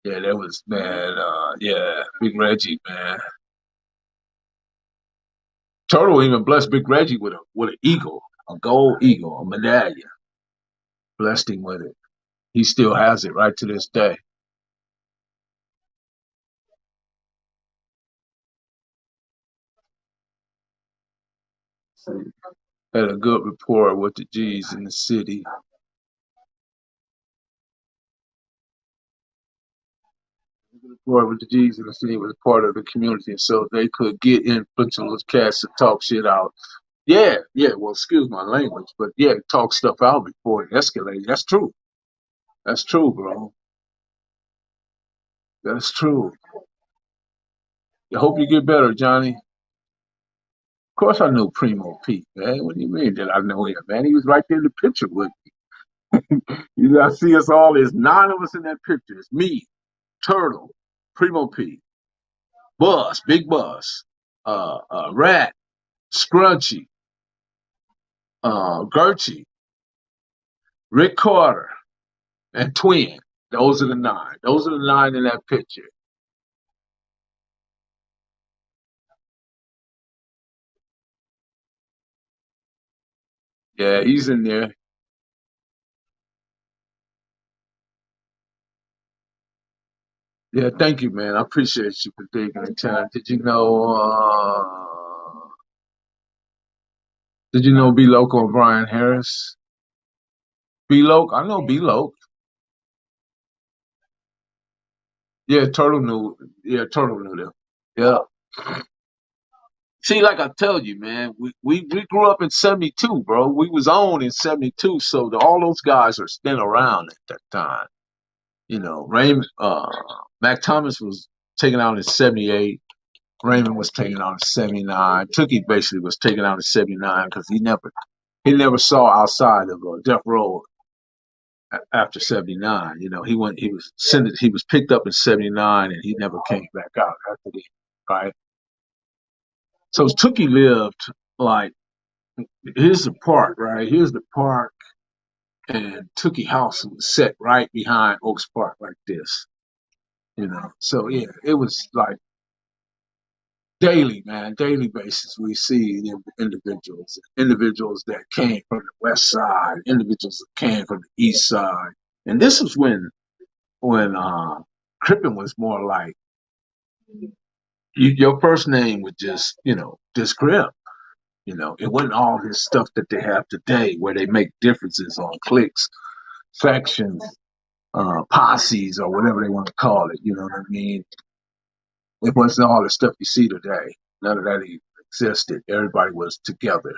Yeah, that was man. Yeah, Big Reggie, man. Turtle even blessed Big Reggie with an eagle, a gold eagle, a medallion. Blessed him with it. He still has it right to this day. Had a good rapport with the G's in the city. Rapport with the G's in the city was part of the community, so they could get influential cats to talk shit out. Yeah, yeah. Well, excuse my language, but yeah, talk stuff out before it escalates. That's true. That's true, bro. That's true. I hope you get better, Johnny. Of course, I knew Primo Pete, man. What do you mean? Did I know him, man? He was right there in the picture with me. You gotta see us all. There's 9 of us in that picture. It's me, Turtle, Primo Pete, Buzz, Big Buzz, Rat, Scrunchy, Gertie, Rick Carter, and Twin. Those are the 9. Those are the 9 in that picture. Yeah, he's in there. Yeah, thank you, man. I appreciate you for taking the time. Did you know B Loco and Brian Harris? B Loc, I know B Loc. Yeah, Turtle knew. Yeah, Turtle knew them. Yeah. See, like I tell you, man, we grew up in '72, bro. We was on in '72, so all those guys are still around at that time. You know, Mac Thomas was taken out in '78. Raymond was taken out in '79. Tookie basically was taken out in '79 because he never saw outside of Death Row after '79. You know, he was picked up in '79 and he never came back out after that, right? So Tookie lived like here's the park, right? Here's the park, and Tookie House was set right behind Oaks Park like this, you know. So yeah, it was like daily, man, daily basis. We see individuals that came from the west side, individuals that came from the east side, and this was when Crippen was more like your first name was just Crip. You know, it wasn't all this stuff that they have today where they make differences on cliques, factions, posses, or whatever they want to call it. You know what I mean? It wasn't all the stuff you see today. None of that even existed. Everybody was together.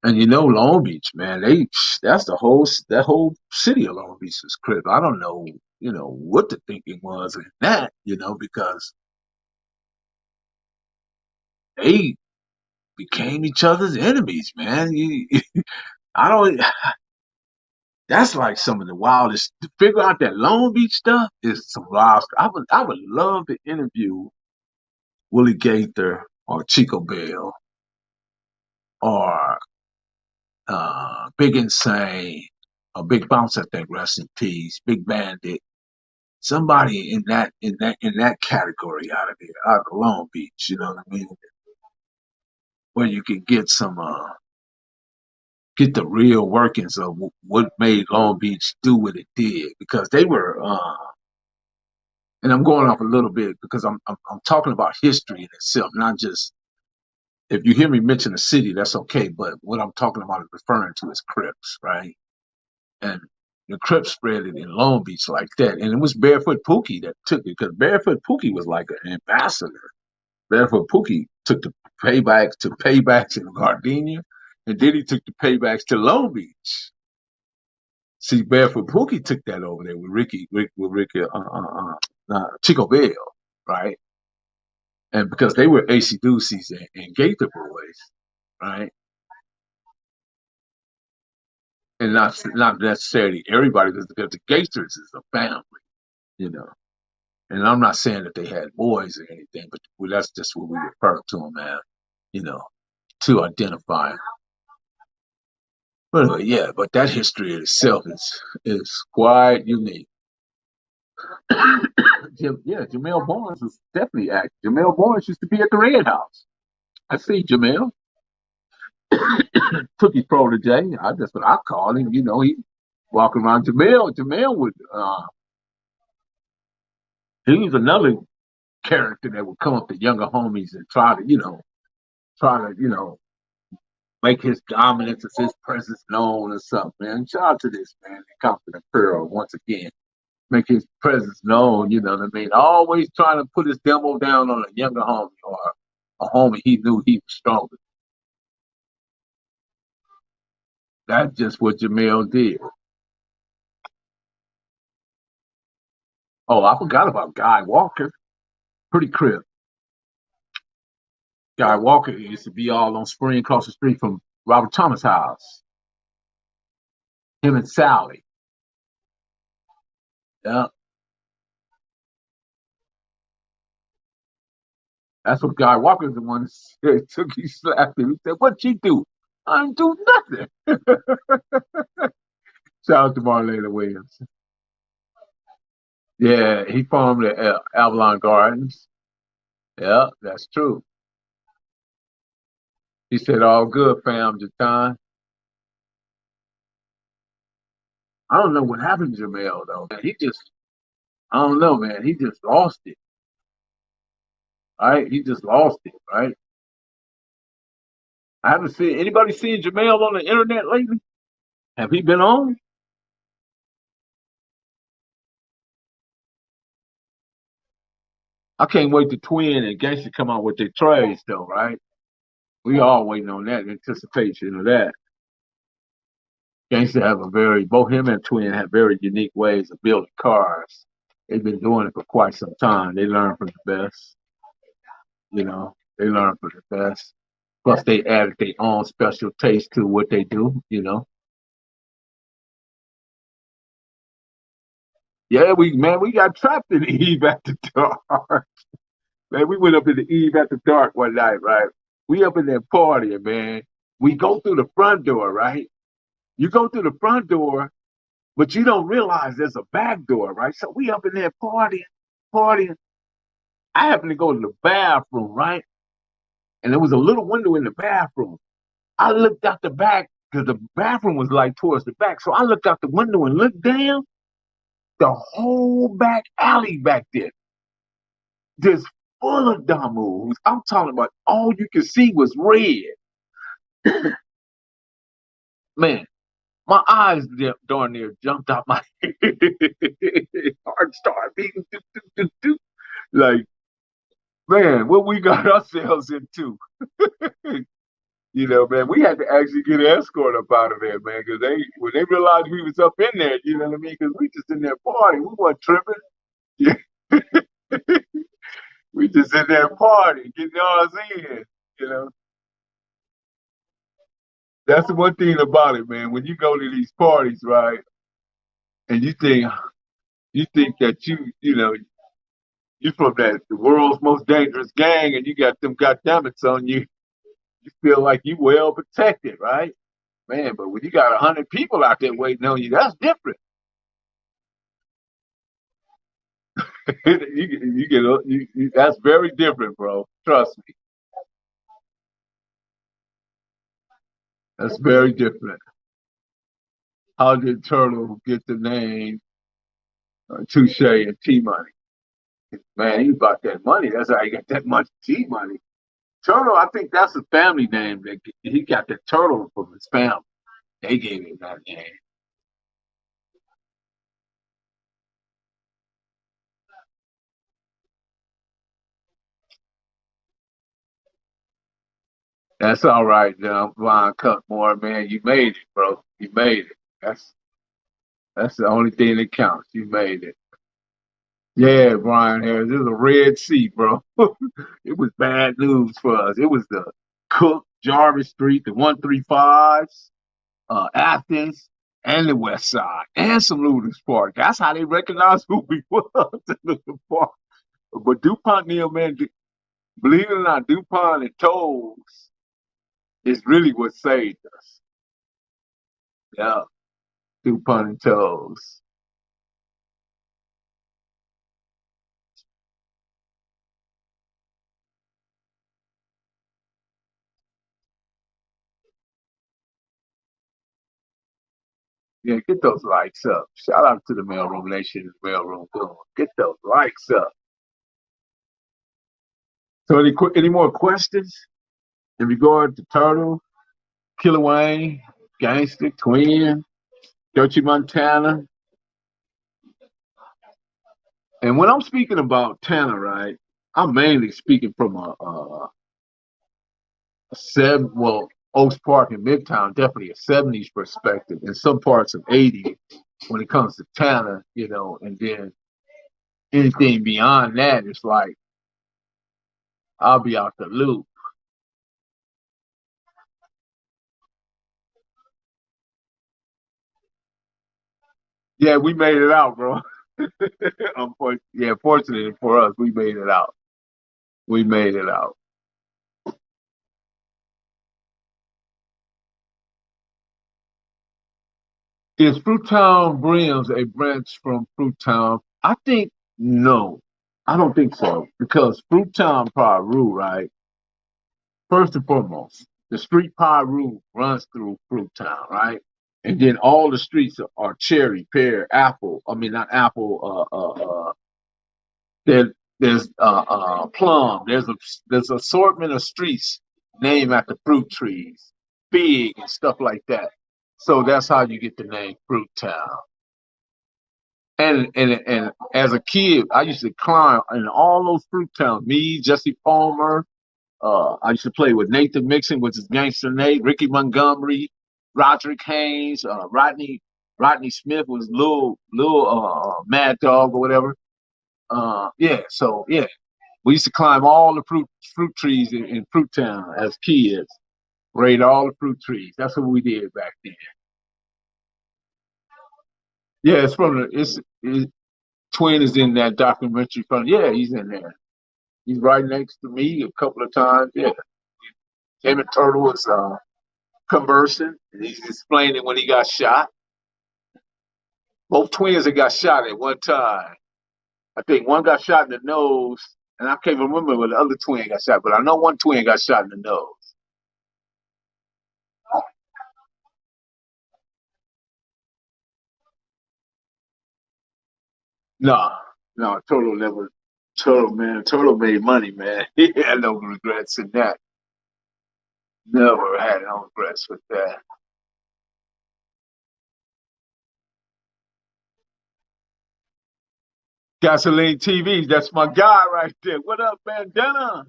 And you know, Long Beach, man, that's that whole city of Long Beach is critical. I don't know, what the thinking was in that, because they became each other's enemies, man. I don't. That's like some of the wildest. To figure out that Long Beach stuff is some wild stuff. I would love to interview Willie Gaither or Chico Bell or Big Insane or Big Bounce. I think rest in peace. Big Bandit. Somebody in that category out of there, out of Long Beach. You know what I mean? Where you can get the real workings of what made Long Beach do what it did, because they were. And I'm going off a little bit because I'm talking about history in itself, not just if you hear me mention a city, that's okay. But what I'm talking about is referring to is Crips, right? And the Crips spread it in Long Beach like that, and it was Barefoot Pookie that took it because Barefoot Pookie was like an ambassador. Barefoot Pookie took the paybacks in Gardenia, and then he took the paybacks to Long Beach. See, Barefoot Pookie took that over there with Ricky, Chico Bell, right? And because they were AC Deuces and Gaither boys, right? And not necessarily everybody, because the Gaithers is a family, you know. And I'm not saying that they had boys or anything, but that's just what we refer to them as, you know, to identify. But anyway, yeah, but that history in itself is quite unique. Yeah, Jamel Barnes was definitely acting. Jamel Barnes used to be at the Red House. I see Jamel. Took his protege. That's what I call him. He walking around. Jamel would. He was another character that would come up to younger homies and try to make his dominance or his presence known or something. Man, shout out to this man, Confident Pearl once again. Make his presence known. You know what I mean? Always trying to put his demo down on a younger homie or a homie he knew he was stronger. That's just what Jamel did. Oh, I forgot about Guy Walker. Pretty crib. Guy Walker used to be all on Spring across the street from Robert Thomas' house. Him and Sally. Yeah, that's what Guy Walker's the one that took he slapped him. He said, "What'd she do? I didn't do nothing." Shout out to Marlena Williams. Yeah, he farmed at Avalon Gardens. Yeah, that's true. He said, "All good, fam, Jatan." I don't know what happened to Jamel though. Man. I don't know, man. He just lost it. Right? He just lost it. Right? I haven't seen anybody seen Jamel on the internet lately. Have he been on? I can't wait to Twin and Gangsta come out with their trades though. Right? We all waiting on that anticipation of that. Gangsta have both him and Twin have very unique ways of building cars. They've been doing it for quite some time. They learn from the best. They learn from the best. Plus, they added their own special taste to what they do. Yeah, we got trapped in the Eve after dark. Man, we went up in the Eve after dark one night, right? We up in there partying, man. We go through the front door, right? You go through the front door, but you don't realize there's a back door, right? So we up in there partying. I happened to go to the bathroom, right? And there was a little window in the bathroom. I looked out the back because the bathroom was like towards the back. So I looked out the window and looked down. The whole back alley back there, just full of Damus. I'm talking about all you could see was red. Man, my eyes darn near jumped out my head. Heart started beating. Do, do, do, do. Like, man, what we got ourselves into. Man, we had to actually get an escort up out of there, man, because when they realized we was up in there, you know what I mean? Because we just in there partying, we wasn't tripping. Yeah. We just in there partying, getting ours in. You know, that's the one thing about it, man. When you go to these parties, right, and you think that you from the world's most dangerous gang, and you got them goddammits on you, you feel like you well protected, right? Man, but when you got 100 people out there waiting on you, that's different. That's very different, bro. Trust me, that's very different. How did Turtle get the name Touche and T Money? Man, he bought that money. That's how he got that much T Money. Turtle, I think that's a family name. He got the turtle from his family. They gave him that name. That's all right, now, Ron Cutmore, man. You made it, bro. You made it. That's the only thing that counts. You made it. Yeah, Brian Harris. It was a red sea, bro. It was bad news for us. It was the Cook, Jarvis Street, the 135s, Athens, and the West Side, and some Ludus Park. That's how they recognized who we was in Ludus Park. But DuPont Neil, man, believe it or not, DuPont and Tolls is really what saved us. Yeah, DuPont and Tolls. Yeah, get those likes up. Shout out to the Mailroom Nation and Mailroom Boom. Get those likes up. So any more questions in regard to Turtle, Killer Wayne, Gangster, Twin, Dirty Montana? And when I'm speaking about Tanner, right, I'm mainly speaking from a well, Oaks Park and Midtown, definitely a 70s perspective, and some parts of 80s when it comes to Tanner, and then anything beyond that, it's like I'll be out the loop. Yeah, we made it out, bro. Fortunately for us, we made it out. We made it out. Is Fruittown Brims a branch from Fruittown? I think no. I don't think so. Because Fruittown Piru, right? First and foremost, the street Piru runs through Fruittown, right? And then all the streets are cherry, pear, apple. I mean, not apple. There, there's plum. There's assortment of streets named after fruit trees, big and stuff like that. So that's how you get the name Fruit Town. And as a kid, I used to climb in all those fruit towns. Me, Jesse Palmer. I used to play with Nathan Mixon, which is Gangster Nate, Ricky Montgomery, Roderick Haynes, Rodney Smith was little Mad Dog or whatever. So we used to climb all the fruit trees in Fruit Town as kids. Raid all the fruit trees. That's what we did back then. Yeah, Twin is in that documentary from. Yeah, he's in there. He's right next to me a couple of times. Yeah, him and Turtle was conversing, and he's explaining when he got shot. Both twins had got shot at one time. I think one got shot in the nose, and I can't remember when the other twin got shot, but I know one twin got shot in the nose. No, no, Turtle never. Turtle made money, man. He had no regrets in that. Never had no regrets with that. Gasoline TV, that's my guy right there. What up, Bandana?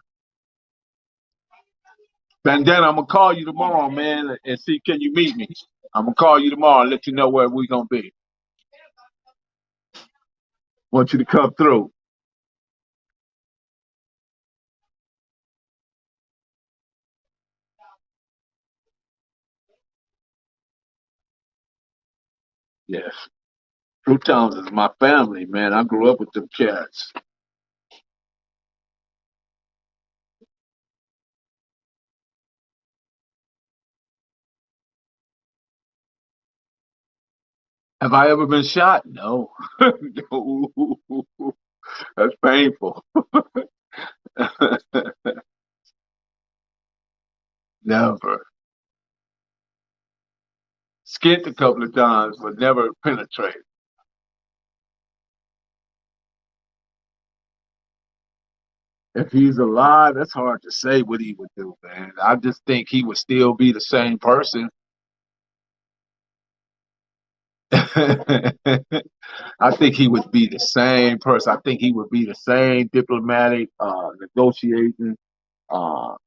Bandana, I'm gonna call you tomorrow, man, and see can you meet me. I'm gonna call you tomorrow and let you know where we gonna be. Want you to come through. Yes. Fruit Towns is my family, man. I grew up with them cats. Have I ever been shot? No. No. That's painful. Never. Skint a couple of times, but never penetrated. If he's alive, that's hard to say what he would do, man. I just think he would still be the same person. I think he would be the same person. I think he would be the same diplomatic, negotiating,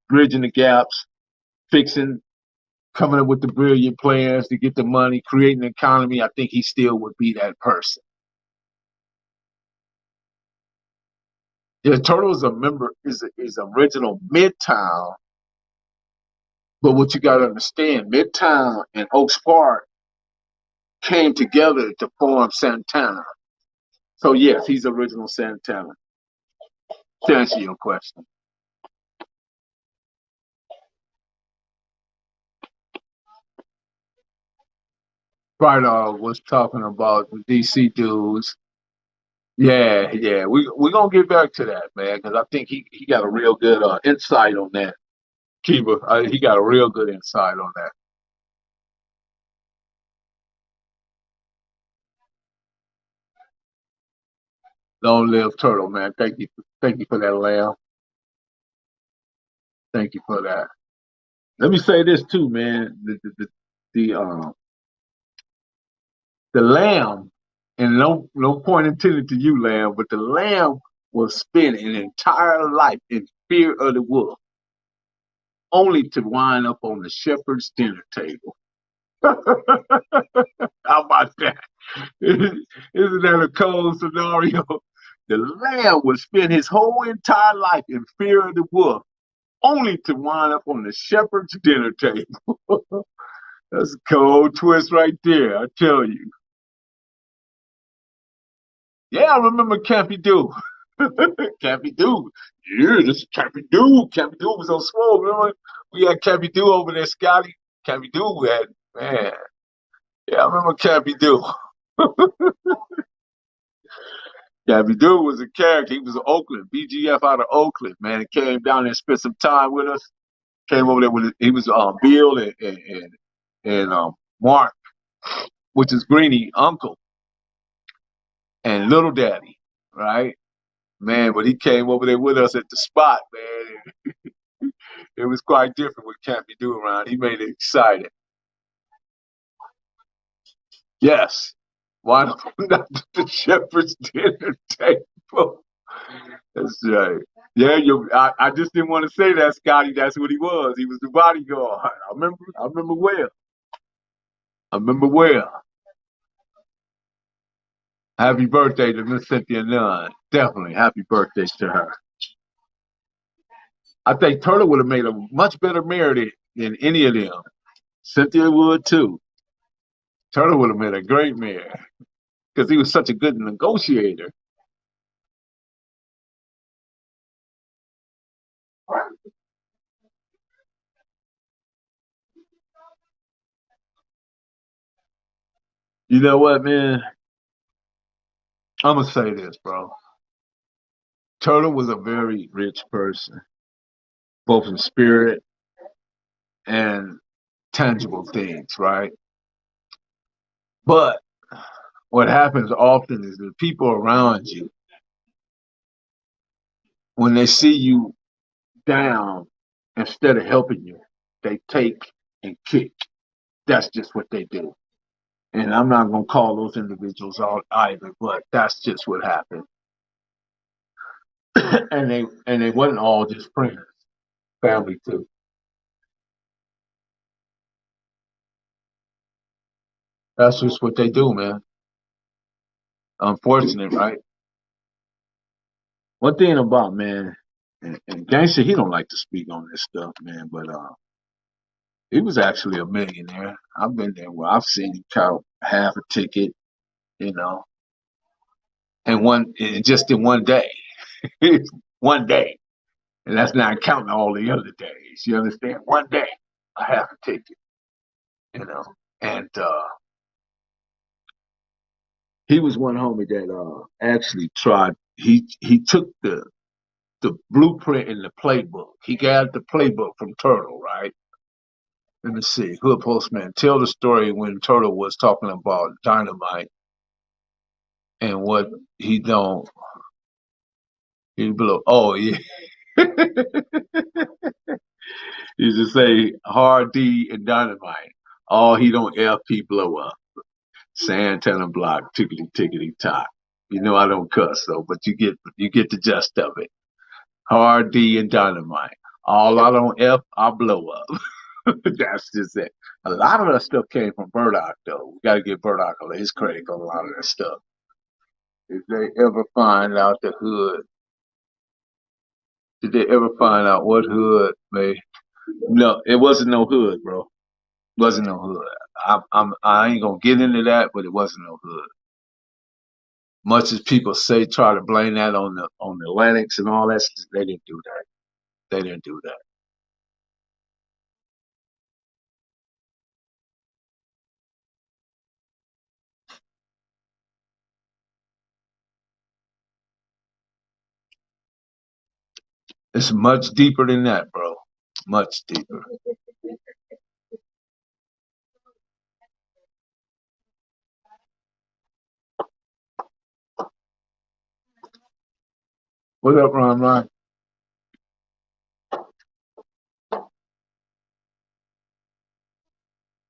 bridging the gaps, fixing, coming up with the brilliant plans to get the money, creating an economy. I think he still would be that person. Yeah, Turtle is a member, is original Midtown, but what you got to understand, Midtown and Oaks Park came together to form Santana. So yes, he's original Santana. To answer your question. Right, was talking about the DC dudes. Yeah, yeah, we gonna get back to that, man, because I think he got a real good insight on that. Kiba, he got a real good insight on that. Long live Turtle, man. Thank you for that, Lamb. Thank you for that. Let me say this too, man. The the lamb, and no point intended to you, lamb, but the lamb will spend an entire life in fear of the wolf, only to wind up on the shepherd's dinner table. How about that? Isn't that a cold scenario? The lamb would spend his whole entire life in fear of the wolf, only to wind up on the shepherd's dinner table. That's a cold twist right there, I tell you. Yeah, I remember Cappy Doo. Cappy Doo. Yeah, this is Cappy Doo. Cappy Doo was on Swole. Remember? We had Cappy Doo over there, Scotty. Cappy Doo had, man. Yeah, I remember Cappy Doo. Cappy Doo was a character. He was in Oakland, BGF out of Oakland, man. He came down there and spent some time with us. Came over there with, he was Bill and Mark, which is Greenie, uncle, and Little Daddy, right? Man, but he came over there with us at the spot, man. It was quite different with Cappy Do around. He made it exciting. Yes. Why not the shepherd's dinner table? That's right. Yeah, I just didn't want to say that, Scotty. That's what he was. He was the bodyguard. I remember. I remember well. I remember well. Happy birthday to Miss Cynthia Nunn. Definitely happy birthday to her. I think Turtle would have made a much better mayor than any of them. Cynthia would too. Turtle would have made a great mayor because he was such a good negotiator. You know what, man? I'm gonna say this, bro. Turtle was a very rich person, both in spirit and tangible things, right? But what happens often is the people around you, when they see you down, instead of helping you, they take and kick. That's just what they do. And I'm not gonna call those individuals out either, but that's just what happened. And they wasn't all just friends, family too. That's just what they do, man. Unfortunate, right? One thing about man, and Gangster, he don't like to speak on this stuff, man, but he was actually a millionaire. I've been there where I've seen him count half a ticket, you know, and just in one day, one day, and that's not counting all the other days. You understand? One day, a half a ticket, you know, and he was one homie that actually tried. He took the blueprint in the playbook. He got the playbook from Turtle, right? Let me see. Hood Postman, tell the story when Turtle was talking about dynamite and what he don't he blew. Oh yeah, he used to say hard D and dynamite. Oh, he don't FP blow up. Santana block, tickety tickety top. You know I don't cuss though, but you get the gist of it. Hard D and dynamite. All I don't F, I blow up. That's just it. A lot of that stuff came from Burdock, though. We got to give Burdock his credit on a lot of that stuff. If they ever find out the hood, did they ever find out what hood made? No, it wasn't no hood, bro. It wasn't no hood. I ain't gonna get into that, but it wasn't no hood. Much as people say, try to blame that on the Atlantics and all that, they didn't do that. They didn't do that. It's much deeper than that, bro. Much deeper. What up, Ron Ron?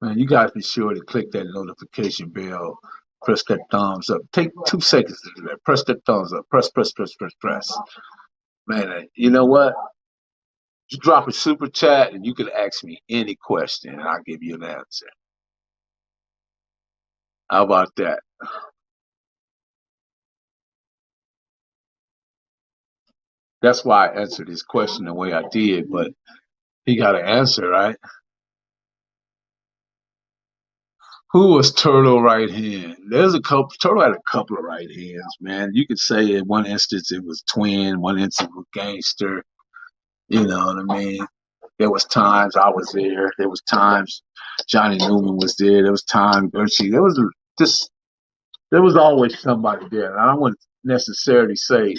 Man, you guys be sure to click that notification bell, press that thumbs up. Take 2 seconds to do that. Press that thumbs up. Press, press, press, press, press. Man, you know what? Just drop a super chat and you can ask me any question and I'll give you an answer. How about that? That's why I answered his question the way I did, but he got an answer, right? Who was Turtle right hand? There's a couple. Turtle had a couple of right hands, man. You could say in one instance it was Twin, one instance it was Gangster. You know what I mean? There was times I was there. There was times Johnny Newman was there. There was time Gertzie. Just there was always somebody there. And I wouldn't necessarily say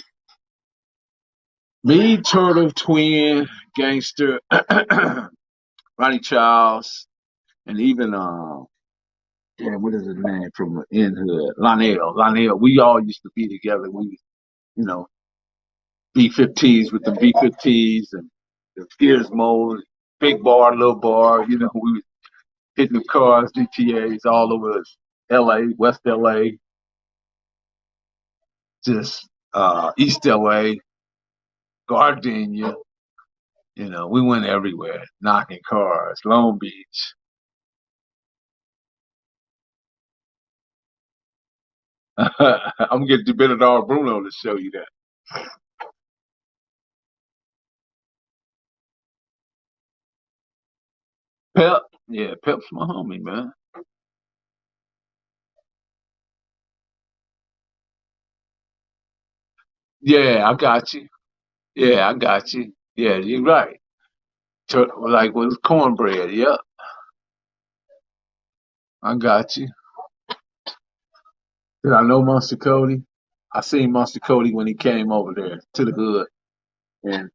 me, Turtle, Twin, Gangster, Ronnie Charles, and even yeah, what is his name from in hood? Lionel. Lionel. We all used to be together. We, you know, B-15s with the B-15s and the Gizmos, big bar, little bar. You know, we was hitting the cars, DTAs all over LA, West LA, just East LA, Gardenia. You know, we went everywhere, knocking cars, Long Beach. I'm gonna get Benedar Bruno to show you that. Pep, yeah, Pep's my homie, man. Yeah, I got you. Yeah, I got you. Yeah, you're right. Like with cornbread. Yep, I got you. Did I know Monster Cody? I seen Monster Cody when he came over there to the hood, and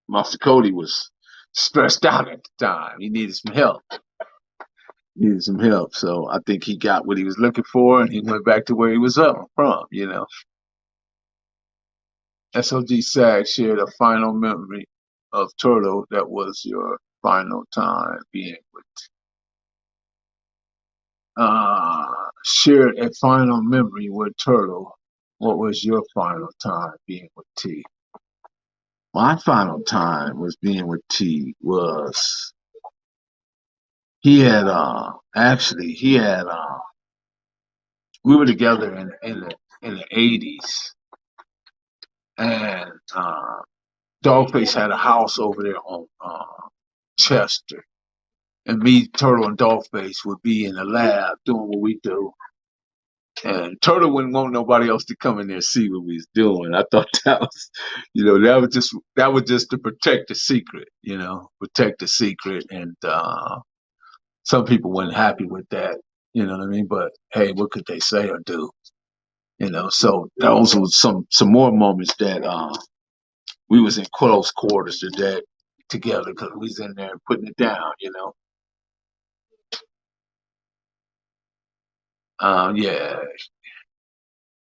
Monster Cody was stressed out at the time. He needed some help. Needed some help, so I think he got what he was looking for, and he went back to where he was up from. You know, SOG Sag shared a final memory of Turtle. That was your final time being with. Shared a final memory with Turtle. What was your final time being with T? My final time was being with T was he had actually he had we were together in the 80s, and Dogface had a house over there on Chester, and me, Turtle, and Dogface would be in the lab doing what we do. And Turtle wouldn't want nobody else to come in there and see what we was doing. I thought that was, that was just to protect the secret, protect the secret. And some people weren't happy with that, you know what I mean? But hey, what could they say or do? So those were some more moments that we was in close quarters to that together because we was in there putting it down. Yeah.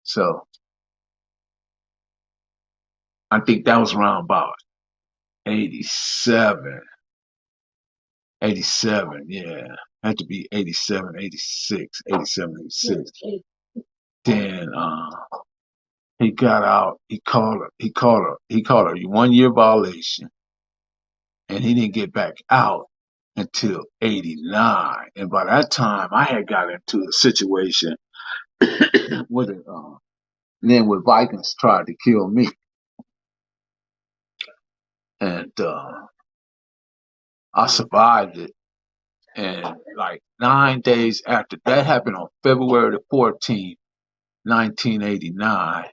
So I think that was around about 87. 87, yeah. Had to be 87, 86, 87, 86. Then he got out, he called her 1 year violation, and he didn't get back out until 89. And by that time I had got into a situation with it, then with Vikings tried to kill me. And I survived it. And like 9 days after that happened on February the 14th, 1989.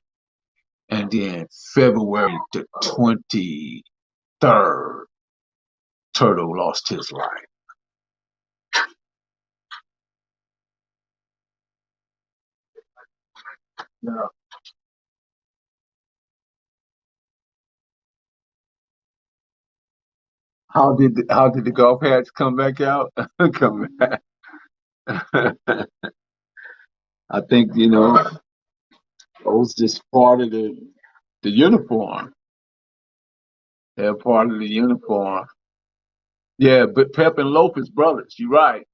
And then February the 23rd, Turtle lost his life. Yeah. How did the golf hats come back out? Come back. I think, it was just part of the The uniform. They're part of the uniform. Yeah, but Pep and Lopez brothers. You're right.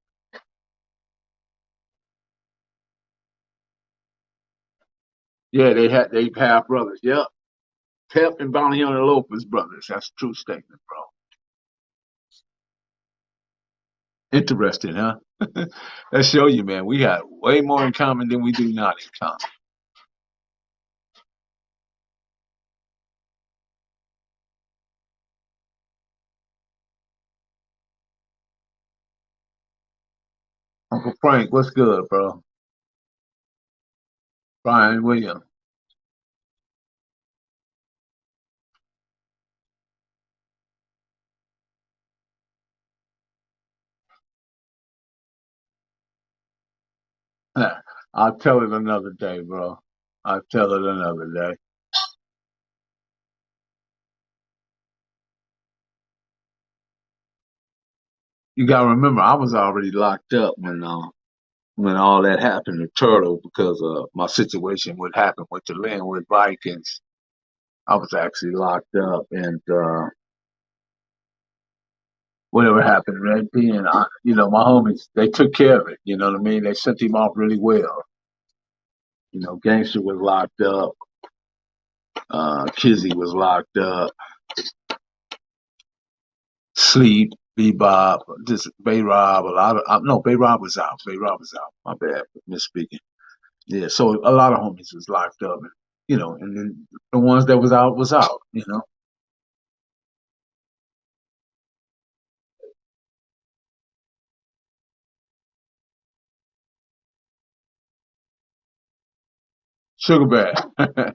Yeah, they half brothers. Yep. Pep and Bounty Hunter Lopez brothers. That's a true statement, bro. Interesting, huh? That show you, man. We got way more in common than we do not in common. Uncle Frank, what's good, bro? Brian Williams. I'll tell it another day, bro. I'll tell it another day. You gotta remember, I was already locked up when all that happened to Turtle because my situation would happen with the Linwood Vikings. I was actually locked up, and whatever happened right then, my homies they took care of it. You know what I mean? They sent him off really well. Gangster was locked up. Kizzy was locked up. Sleep, Bebop, just Bay Rob. A lot of no, Bay Rob was out. Bay Rob was out. My bad, misspeaking. Yeah, so a lot of homies was locked up, and and then the ones that was out was out. Sugar Bear. I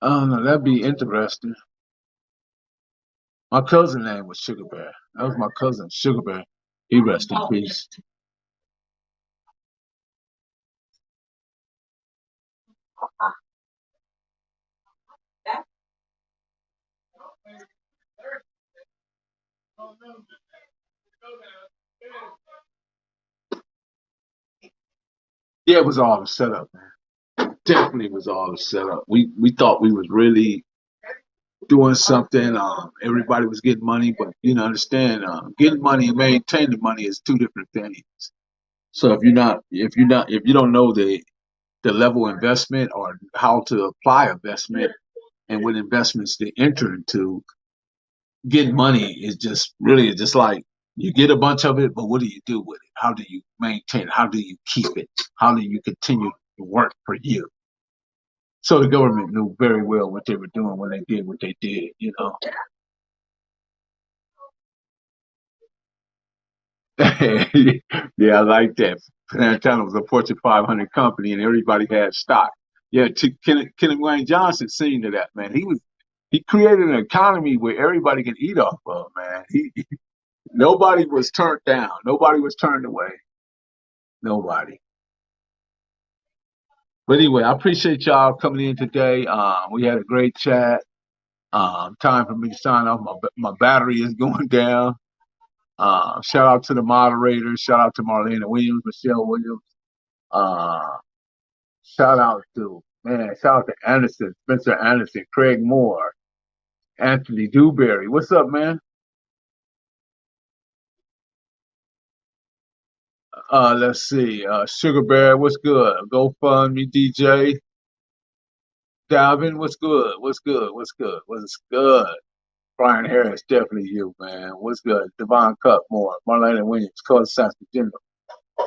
don't know. That'd be interesting. My cousin name was Sugar Bear. That was my cousin, Sugar Bear. He rest in peace. Yeah, it was all a setup, man. Definitely was all a setup. We thought we was really doing something. Everybody was getting money, but understand, getting money and maintaining money is two different things. So if you don't know the level of investment or how to apply investment and what investments to enter into, getting money is just really just like you get a bunch of it, but what do you do with it? How do you maintain it? How do you keep it? How do you continue to work for you? So the government knew very well what they were doing when they did what they did. Yeah, I like that. Santana was a Fortune 500 company, and everybody had stock. Yeah, Kenneth Wayne Johnson seen to that, man. He created an economy where everybody can eat off of, man. Nobody was turned down. Nobody was turned away. Nobody. But anyway, I appreciate y'all coming in today. We had a great chat. Time for me to sign off. My battery is going down. Shout out to the moderators. Shout out to Marlena Williams, Michelle Williams. Uh, shout out to Anderson, Spencer Anderson, Craig Moore, Anthony Dewberry. What's up, man? Let's see. Sugar Bear, what's good? GoFundMe, DJ. Dalvin, what's good? What's good? What's good? What's good? Brian Harris, definitely you, man. What's good? Devon Cutmore, Marlena Williams, Color Science Virginia,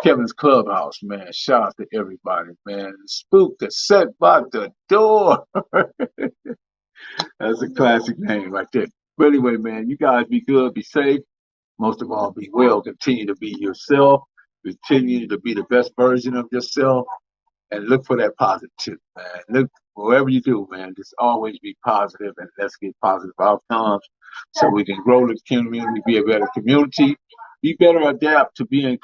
Kevin's Clubhouse, man. Shout out to everybody, man. Spook the set by the door. That's a classic name right there. But anyway, man, you guys be good, be safe. Most of all, be well. Continue to be yourself. Continue to be the best version of yourself and look for that positive, man. Look, whatever you do, man, just always be positive and let's get positive outcomes so we can grow the community, be a better community, be better adapt to being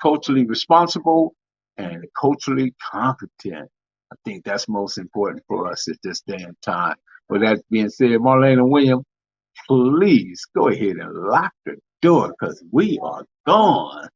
culturally responsible and culturally competent. I think that's most important for us at this day and time. With that being said, Marlena Williams, please go ahead and lock the door because we are gone.